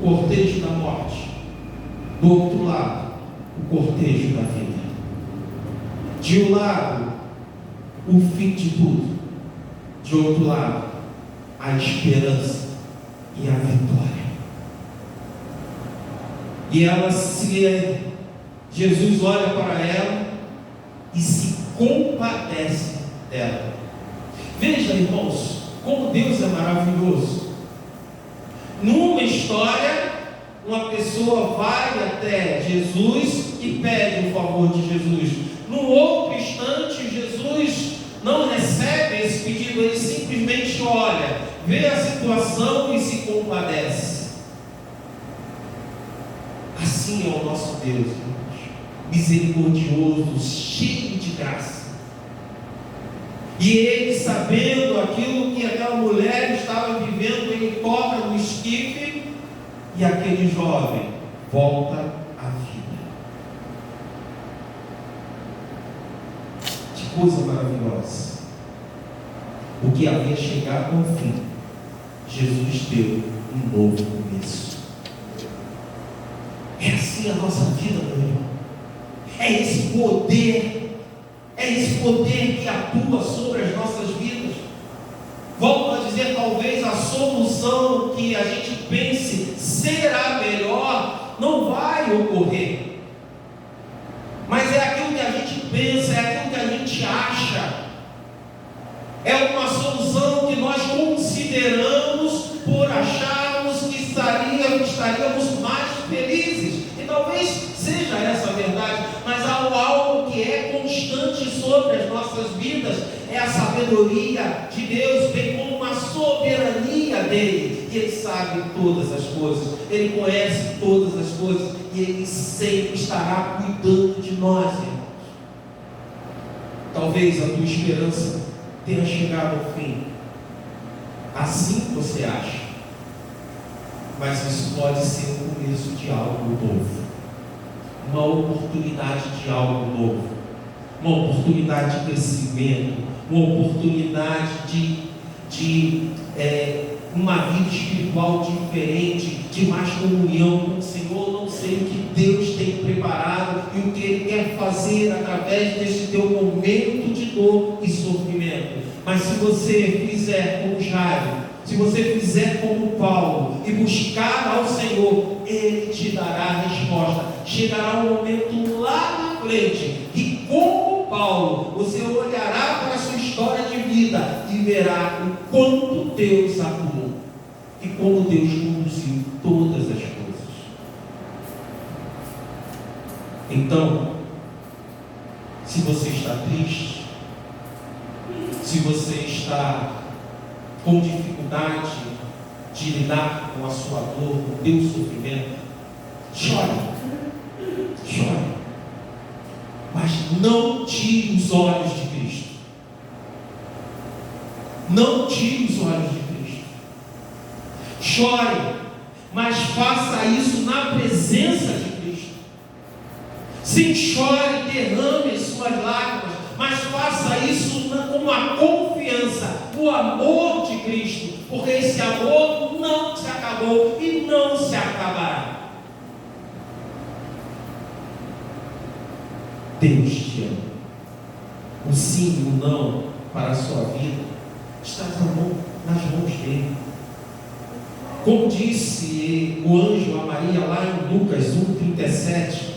o cortejo da morte; do outro lado, o cortejo da vida. De um lado, o fim de tudo; de outro lado, a esperança e a vitória. E ela Jesus olha para ela e se compadece dela. Veja, irmãos, como Deus é maravilhoso. Numa história, uma pessoa vai até Jesus e pede o favor de Jesus. No outro instante, Jesus não recebe esse pedido, ele simplesmente olha, vê a situação e se compadece. Assim é o nosso Deus, irmãos, misericordioso, cheio de graça. E ele, sabendo aquilo que aquela mulher estava vivendo, ele toca no esquife e aquele jovem volta à vida. Que coisa maravilhosa! O que havia chegado ao fim, Jesus deu um novo começo. É assim a nossa vida, meu irmão. É esse poder que atua sobre as nossas vidas. Volto a dizer, talvez a solução que a gente pense será melhor não vai ocorrer, mas é aquilo que a gente pensa, é aquilo que a gente acha, é uma solução que nós consideramos por acharmos que estaríamos mais felizes. E talvez seja essa a verdade, mas há algo que é constante sobre as nossas vidas: é a sabedoria de Deus, bem como uma soberania dele. E ele sabe todas as coisas, ele conhece todas as coisas, e ele sempre estará cuidando de nós, irmãos. Talvez a tua esperança tenha chegado ao fim, assim você acha, mas isso pode ser o começo de algo novo, uma oportunidade de algo novo, uma oportunidade de crescimento, uma oportunidade de uma vida espiritual diferente, de mais comunhão com o Senhor. Não sei o que Deus tem preparado e o que Ele quer fazer através desse teu momento de dor e sofrimento, mas se você fizer como Jairo, se você fizer como Paulo e buscar ao Senhor, Ele te dará a resposta. Chegará um momento lá na frente que, como Paulo, você olhará para a sua história de vida e verá o quanto Deus atuou e como Deus conduziu todas as coisas. Então, se você está triste, se você está com dificuldade de lidar com a sua dor, com o teu sofrimento, chore, mas não tire os olhos de Cristo. Não tire os olhos de Cristo. Chore, mas faça isso na presença de Cristo. Sim, chore, derrame as suas lágrimas, mas faça isso com a confiança no amor de Cristo, porque esse amor não se acabou e não se acabará. Deus te ama. O sim e o não para a sua vida está nas mãos dele. Como disse o anjo a Maria lá em Lucas 1,37,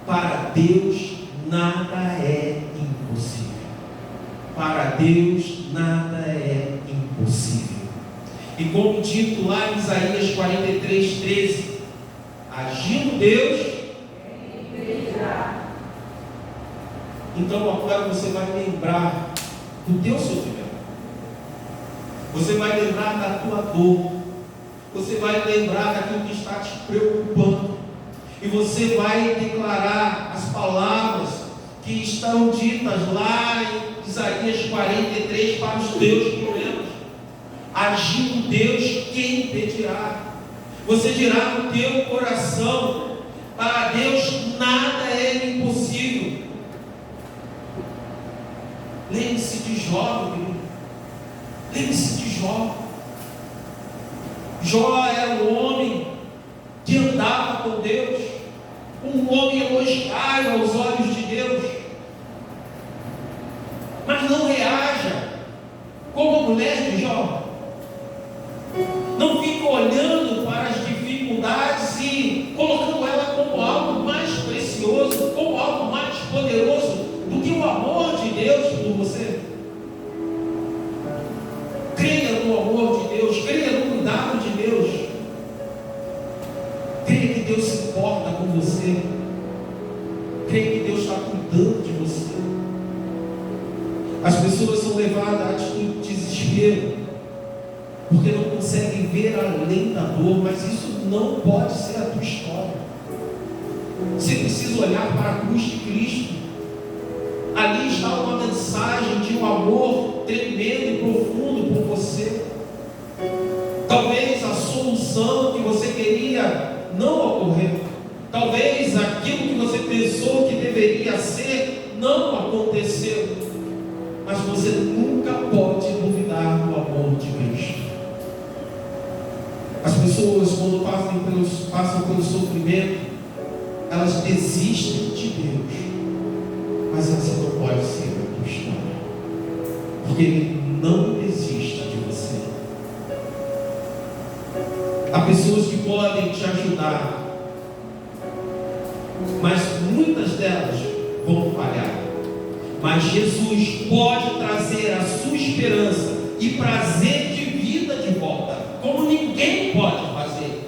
para Deus nada é impossível. Para Deus nada é impossível. E como dito lá em Isaías 43,13, agindo Deus, então agora você vai lembrar do teu sofrimento. Você vai lembrar da tua dor. Você vai lembrar daquilo que está te preocupando. E você vai declarar as palavras que estão ditas lá em Isaías 43 para os teus problemas. Agindo Deus, quem impedirá? Você dirá no teu coração, para Deus nada é impossível. Lembre-se de Jó, meu querido. Lembre-se de Jó. Jó era um homem que andava com Deus, um homem elogiável aos olhos de Deus, mas não reaja como a mulher de Jó. Não fica olhando para as dificuldades e colocando ela como algo mais precioso, como algo mais poderoso do que o amor de Deus por você. Creia no amor de Deus, creia no cuidado de Deus. Creia que Deus se importa com você. Creia que Deus está cuidando de você. As pessoas são levadas a atitude de desespero, porque não conseguem ver além da dor, mas isso não pode ser a tua história. Você precisa olhar para a cruz de Cristo. Ali está uma mensagem de um amor tremendo e profundo por você. Talvez a solução que você queria não ocorreu. Talvez aquilo que você pensou que deveria ser não aconteceu. Mas você nunca pode duvidar do amor de Cristo. As pessoas, quando passam pelo sofrimento, elas desistem de Deus. Mas essa não pode ser a tua história, porque Ele não desiste de você. Há pessoas que podem te ajudar, mas muitas delas vão falhar. Mas Jesus pode trazer a sua esperança e prazer de vida de volta, como ninguém pode fazer.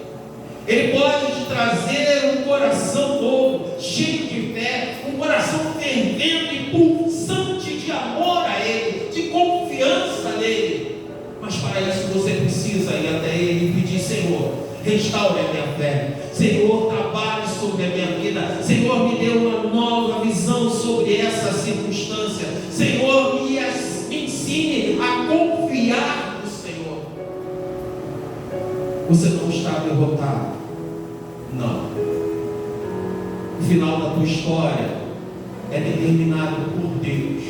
Ele pode te trazer um coração novo, cheio de fé, um coração fervendo e pulsante de amor a Ele, de confiança nele. Mas para isso você precisa ir até Ele e pedir: Senhor, restaure a minha fé. Senhor, trabalhe sobre a minha vida. Senhor, me dê uma nova visão sobre essa circunstância. Senhor, me ensine a confiar no Senhor. Você não está derrotado. Não. O final da tua história é determinado por Deus.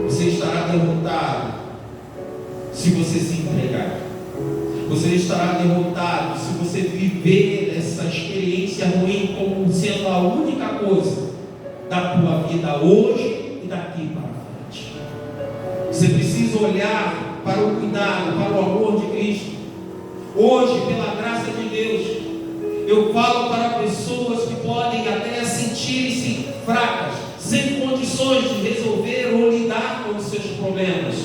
Você estará derrotado se você se entregar. Você estará derrotado se você viver essa experiência ruim como sendo a única coisa da tua vida hoje e daqui para frente. Você precisa olhar para o cuidado, para o amor de Cristo. Hoje, pela graça de Deus, eu falo para pessoas que podem até sentir-se fracas, sem condições de resolver ou lidar com os seus problemas,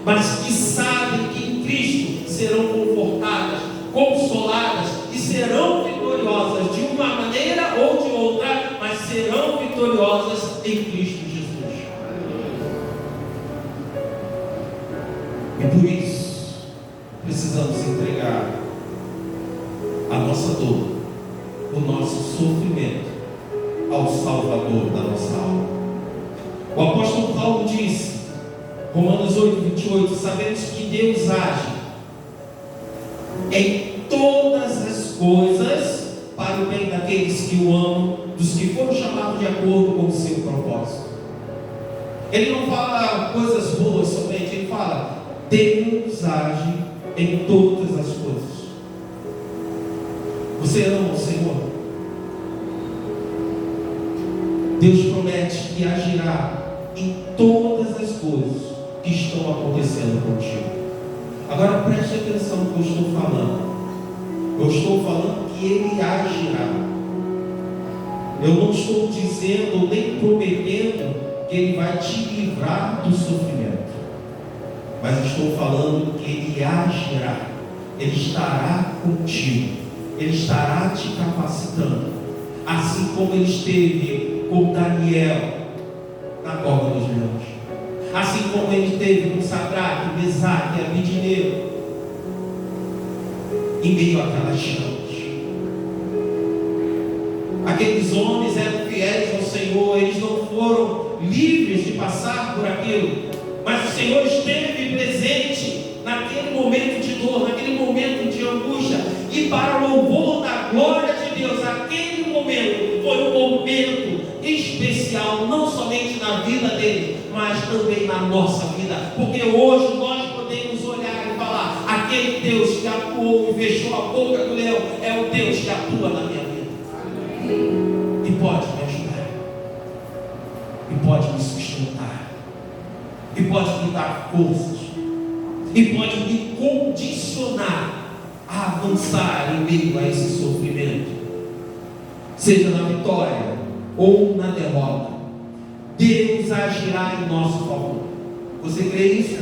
mas que sabem que em Cristo serão confortadas, consoladas e serão vitoriosas de uma maneira ou de outra, mas serão vitoriosas em Cristo Jesus. E por isso precisamos entregar a nossa dor, o nosso sofrimento ao Salvador da nossa alma. O apóstolo Paulo disse, Romanos 8:28, sabemos que Deus age em todas as coisas para o bem daqueles que o amam, dos que foram chamados de acordo com o seu propósito. Ele não fala coisas boas somente, ele fala: Deus age em todas as coisas. Você ama o Senhor? Deus promete que agirá em todas as coisas que estão acontecendo contigo. Agora preste atenção no que eu estou falando. Eu estou falando que Ele agirá. Eu não estou dizendo nem prometendo que Ele vai te livrar do sofrimento, mas estou falando que Ele agirá. Ele estará contigo. Ele estará te capacitando, assim como Ele esteve com Daniel na cova dos leões, assim como Ele esteve com Sadraque, Mesaque e Abednego em meio àquelas chamas. Aqueles homens eram fiéis ao Senhor, eles não foram livres de passar por aquilo, mas o Senhor esteve presente naquele momento de dor, naquele momento de angústia, e para o louvor da glória de Deus, aquele momento foi um momento especial, não somente na vida dele, mas também na nossa vida, porque hoje nós podemos olhar e falar: aquele Deus que atuou e fechou a boca do leão é o Deus que atua na minha vida. E pode me ajudar, e pode me sustentar, e pode me dar forças, e pode me condicionar a avançar em meio a esse sofrimento, seja na vitória ou na derrota. Deus agirá em nosso favor. Você crê isso?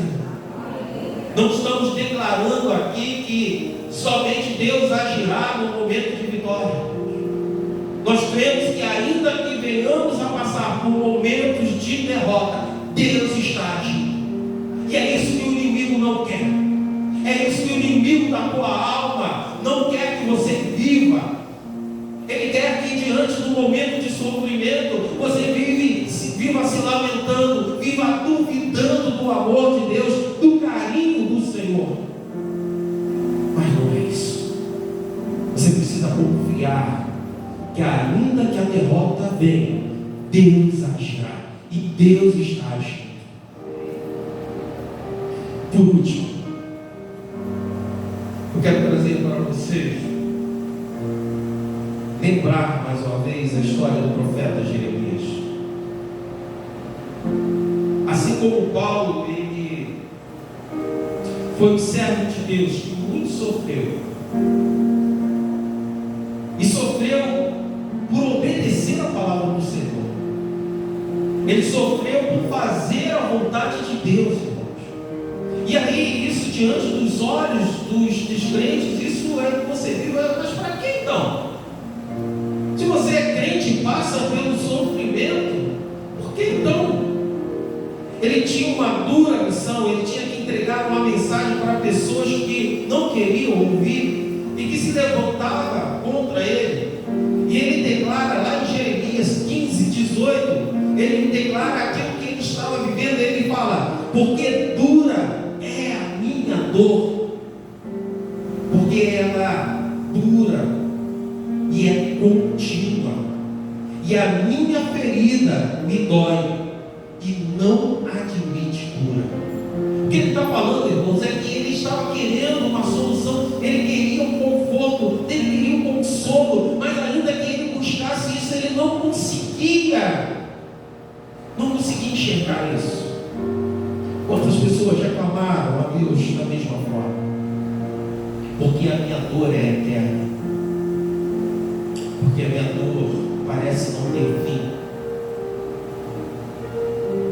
Não estamos declarando aqui que somente Deus agirá no momento de vitória. Nós cremos que ainda que venhamos a passar por momentos de derrota, Deus está agindo. E é isso que o inimigo não quer. É isso que o inimigo da tua alma não quer que você viva. Ele quer que diante do momento de sofrimento você viva se lamentando, viva duvidando do amor de Deus, do carinho do Senhor. Mas não é isso. Você precisa confiar que ainda que a derrota venha, Deus agirá, e Deus está agindo. Por último, eu quero trazer para vocês, lembrar mais uma vez a história do profeta Jeremias. Assim como Paulo, ele foi um servo de Deus que muito sofreu, e sofreu por obedecer a palavra do Senhor. Ele sofreu por fazer a vontade de Deus, irmãos. E aí, isso diante dos olhos dos descrentes, isso é que você viu. Mas para que então? Se você é crente e passa pelo sofrimento, por que então? Ele tinha uma dura missão, ele tinha que entregar uma mensagem para pessoas que não queriam ouvir e que se levantavam contra ele. E ele declara lá em Jeremias 15, 18, ele declara aquilo que ele estava vivendo. Ele fala: porque dura é a minha dor, porque ela dura e é contínua, e a minha ferida me dói e não admite cura. O que ele está falando, irmãos, é que ele estava querendo uma solução, ele queria um conforto, ele queria um consolo, mas ainda que ele buscasse isso, ele não conseguia enxergar isso. Quantas pessoas já clamaram a Deus da mesma forma? Porque a minha dor é eterna, porque a minha dor parece não ter fim,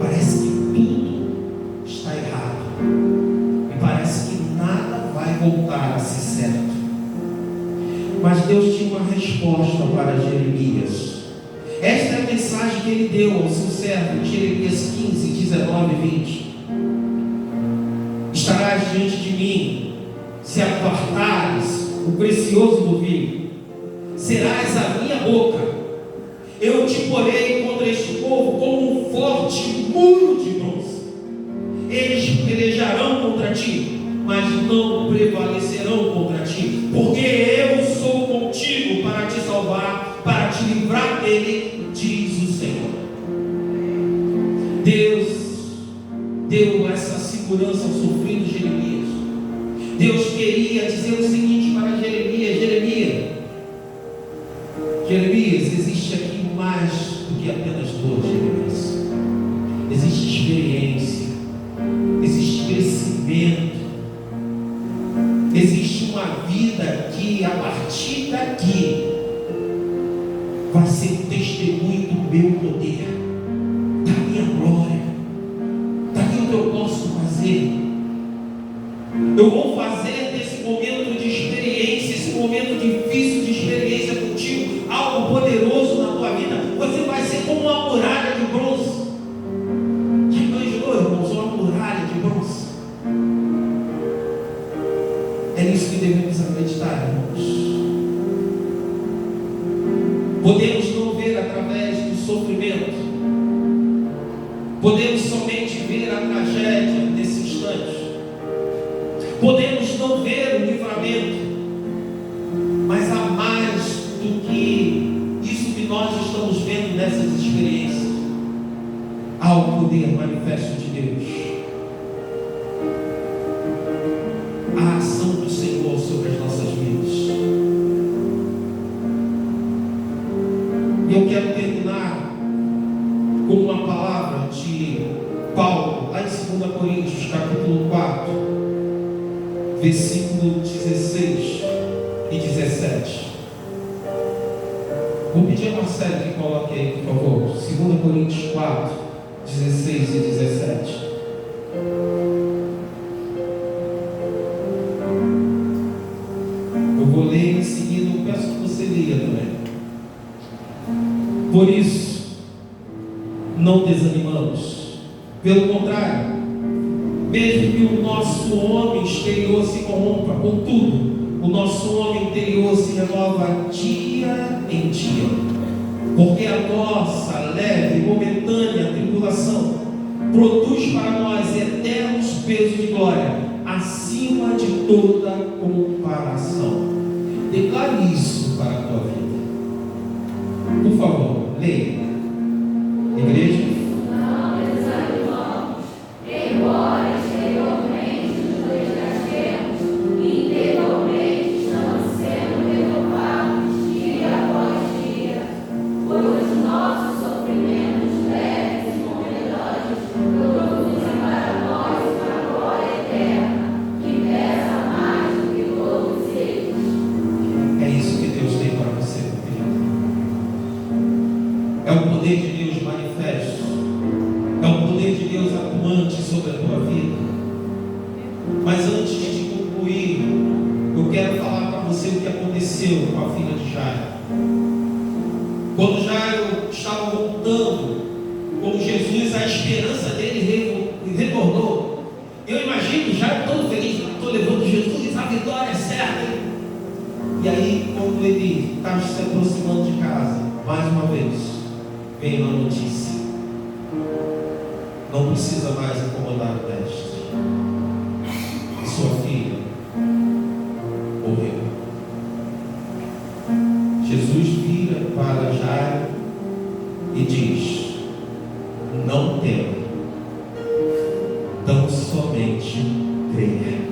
parece que tudo está errado, e parece que nada vai voltar a ser certo. Mas Deus tinha uma resposta para Jeremias. Esta é a mensagem que ele deu ao seu servo, Jeremias 15, 19 e 20. Estarás diante de mim, se apartares o precioso do vinho, serás a minha boca. Eu te porei contra este povo como um forte muro de bronze. Eles pelejarão contra ti, mas não prevalecerão contra ti, porque eu sou contigo para te salvar, para te livrar dele, diz o Senhor. Deus deu essa segurança ao sofrido Jeremias. Deus queria dizer o seguinte para Jeremias: Jeremias, existe aqui mais do que apenas dor, Jeremias. Existe experiência, existe crescimento, existe uma vida que a partir daqui vai ser um testemunho do meu poder, da minha glória, daquilo que eu posso fazer. Eu vou fazer desse momento de experiência, esse momento difícil de experiência contigo, algo poderoso na tua vida. Você vai ser como uma muralha de bronze. Já imaginou, irmãos, uma muralha de bronze? É nisso que devemos acreditar, irmãos. Podemos não ver através do sofrimento, podemos somente ver a tragédia nesse instante, podemos não ver o livramento, mas há mais do que isso que nós estamos vendo nessas experiências. Há o poder manifesto de Deus, a ação do Senhor sobre as nossas vidas. E eu quero terminar com uma palavra de Paulo, lá em 2 Coríntios, capítulo 4, versículo 16 e 17. Vou pedir a Marcelo que coloque aí, por favor, 2 Coríntios 4, 16 e 17. Eu vou ler em seguida, eu peço que você leia também. Por isso, não desanimamos. Pelo contrário, mesmo que o nosso homem exterior se corrompa, contudo, o nosso homem interior se renova dia em dia, porque a nossa leve e momentânea tribulação produz para nós eternos pesos de glória, acima de toda comparação. Declare isso para a tua vida. Por favor, leia. Igreja. Não desanimamos, embora exteriormente nos desgastemos, interiormente estamos sendo renovados dia após dia, pois os nossos sofrimentos leves e momentâneos produzem para nós uma glória eterna, que pesa mais do que todos eles. É isso que Deus tem para você, meu querido. É o poder de Deus manifesto, é o poder de Deus atuante sobre a tua vida. Mas antes de concluir, eu quero falar para você o que aconteceu com a filha de Jairo. Quando Jairo estava voltando com Jesus, a esperança dele retornou. Eu imagino Jairo todo feliz, estou levando Jesus, a vitória é certa. E aí, quando ele estava se aproximando de casa, mais uma vez, veio a notícia: não precisa mais incomodar o mestre. A sua filha morreu. Jesus vira para Jairo e diz: não tema, tão somente creia.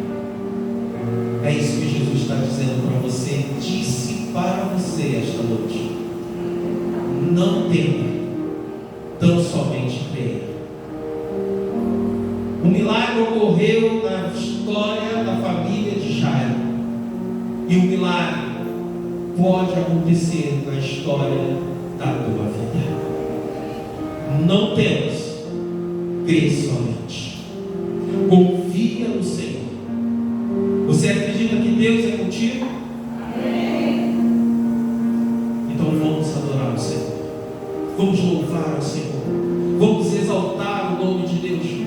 É isso que Jesus está dizendo para você, disse para você esta noite. Não tema, tão somente creia. O milagre ocorreu na história da família de Jairo. E o milagre pode acontecer na história da tua vida. Não temas, crê somente. Confia no Senhor. Você acredita que Deus é contigo? Amém. Então vamos adorar o Senhor. Vamos louvar o Senhor. Vamos exaltar o nome de Deus.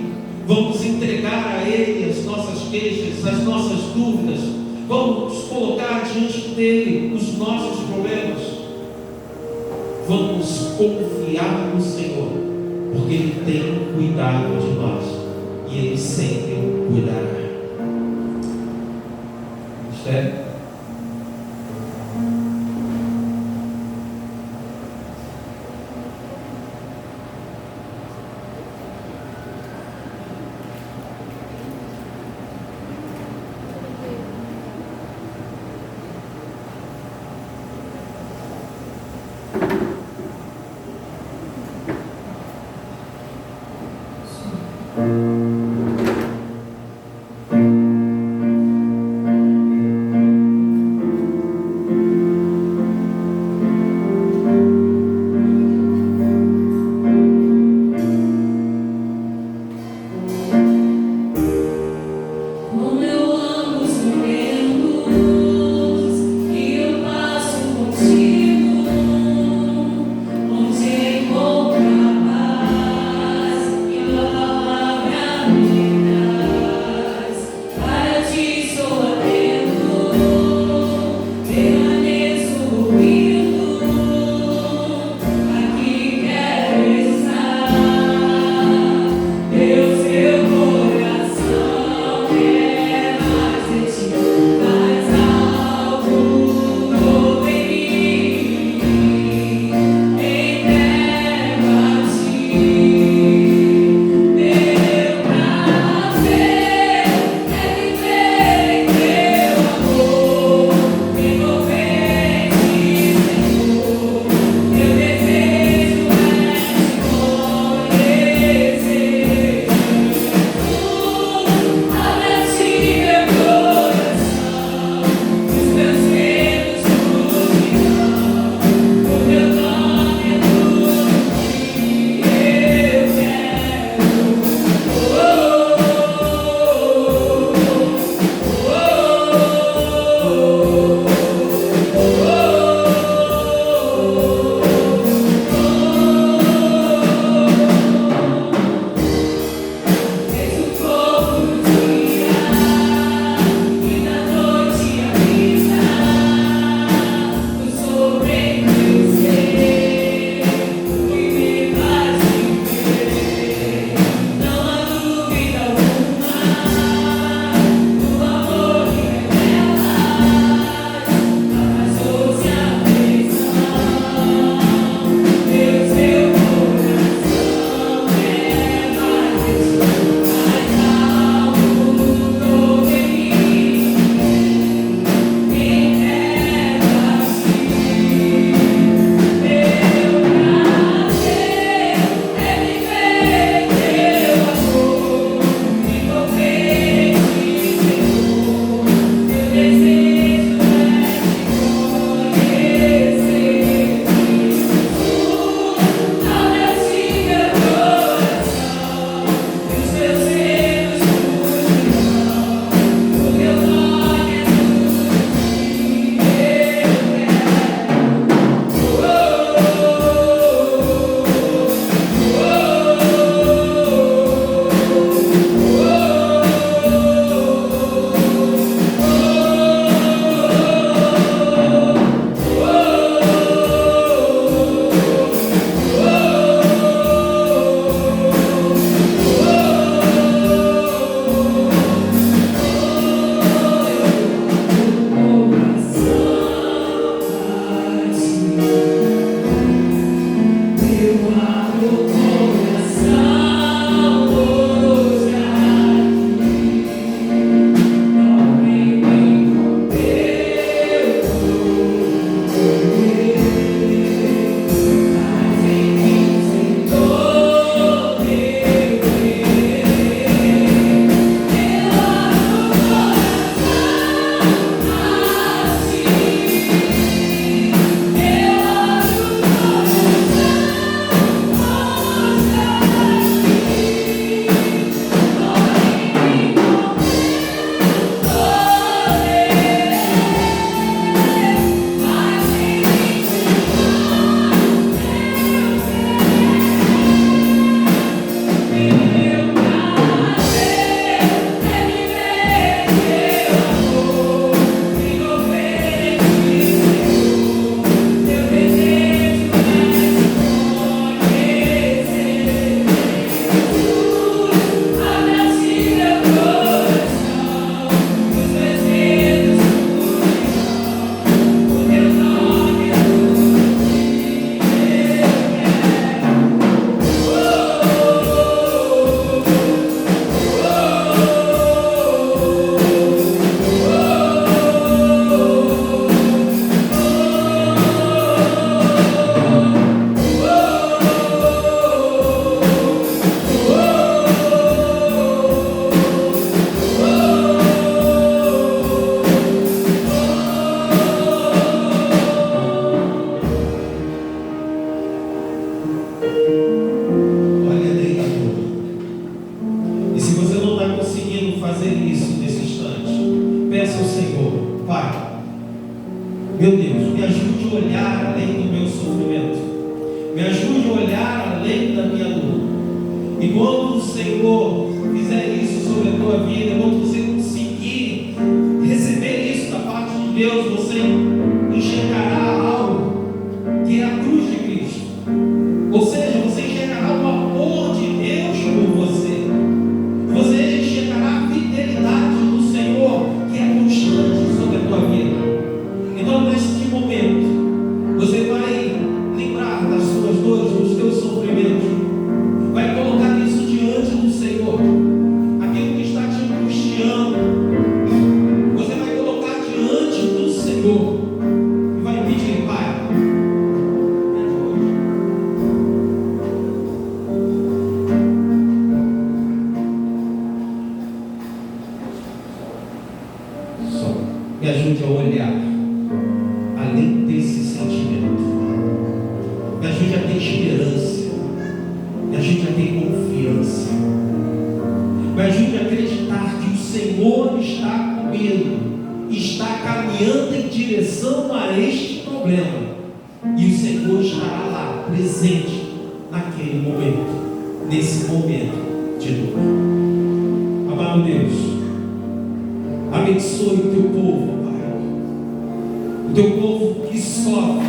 Vamos entregar a Ele as nossas queixas, as nossas dúvidas. Vamos colocar diante dEle os nossos problemas. Vamos confiar no Senhor, porque Ele tem cuidado de nós e Ele sempre cuidará. Certo? Onde encontrar paz e tua palavra Olha daí a dor. E se você não está conseguindo fazer isso nesse instante, peça ao Senhor: Pai, meu Deus, me ajude a olhar além do meu sofrimento, me ajude a olhar além da minha dor. E quando o Senhor fizer isso sobre a tua vida, quando você conseguir receber isso da parte de Deus, você enxergará algo que é a cruz de Cristo. Ou seja, você enxergará o amor de Deus por você. Você enxergará a fidelidade do Senhor, que é constante sobre a tua vida. Então, neste momento, você vai lembrar das suas dores, dos teus sofrimentos. Vai colocar isso diante do Senhor. Aquilo que está te angustiando, você vai colocar diante do Senhor. E vai pedir: Pai, me ajude a olhar além desse sentimento. Me ajude a ter esperança. Me ajude a ter confiança. Me ajude a acreditar que o Senhor está comigo, está caminhando em direção a este problema, e o Senhor estará lá, presente naquele momento, nesse momento de dor. Amado Deus, abençoe o teu povo, Pai, o teu povo que sofre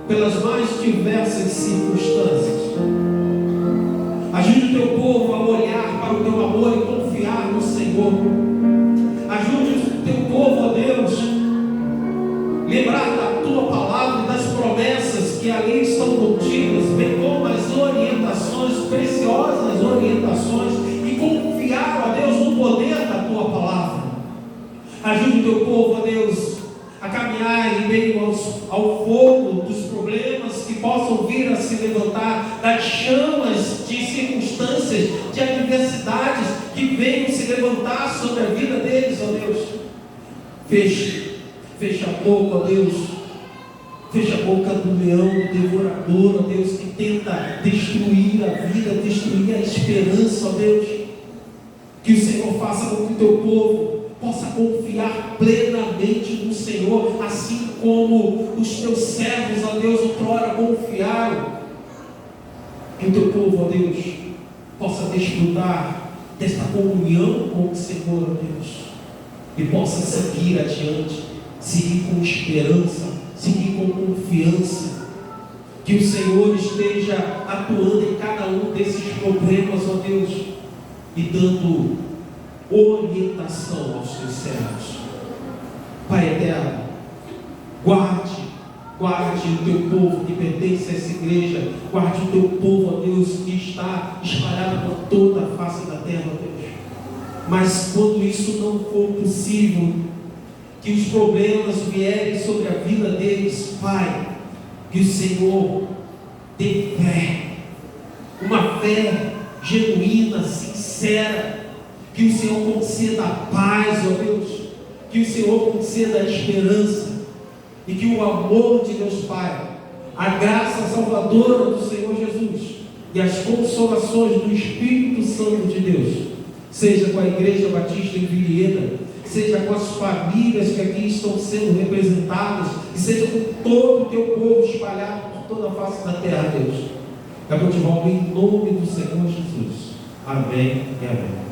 pelas mais diversas circunstâncias. Ajude o teu povo a olhar para o teu amor e confiar no Senhor. Ajude o teu povo, ó Deus, lembrar da tua palavra e das promessas que ali estão contidas, bem como as orientações, preciosas orientações, e confiar, ó Deus, no poder da tua palavra. Ajude o teu povo, ó Deus, a caminhar em meio ao fogo dos problemas que possam vir a se levantar, das chamas de circunstâncias, de adversidades que venham se levantar sobre a vida deles, ó Deus. Fecha a boca, ó Deus. Fecha a boca do leão, do devorador, ó Deus, que tenta destruir a vida, destruir a esperança, ó Deus. Que o Senhor faça com que o teu povo possa confiar plenamente no Senhor, assim como os teus servos, ó Deus, outrora confiaram. Que o teu povo, ó Deus, possa desfrutar desta comunhão com o Senhor, ó Deus, e possa seguir adiante, seguir com esperança, seguir com confiança. Que o Senhor esteja atuando em cada um desses problemas, ó Deus, e dando orientação aos teus servos. Pai eterno, guarde o teu povo que pertence a essa igreja, guarde o teu povo, ó Deus, que está espalhado por toda a face da terra, ó Deus. Mas quando isso não for possível, que os problemas vierem sobre a vida deles, Pai, que o Senhor dê fé, uma fé genuína, sincera. Que o Senhor conceda a paz, ó Deus, que o Senhor conceda a esperança, e que o amor de Deus Pai, a graça salvadora do Senhor Jesus e as consolações do Espírito Santo de Deus, seja com a Igreja Batista em Vilhena, seja com as famílias que aqui estão sendo representadas, e seja com todo o teu povo espalhado por toda a face da terra, Deus. Eu te rogo em nome do Senhor Jesus. Amém e amém.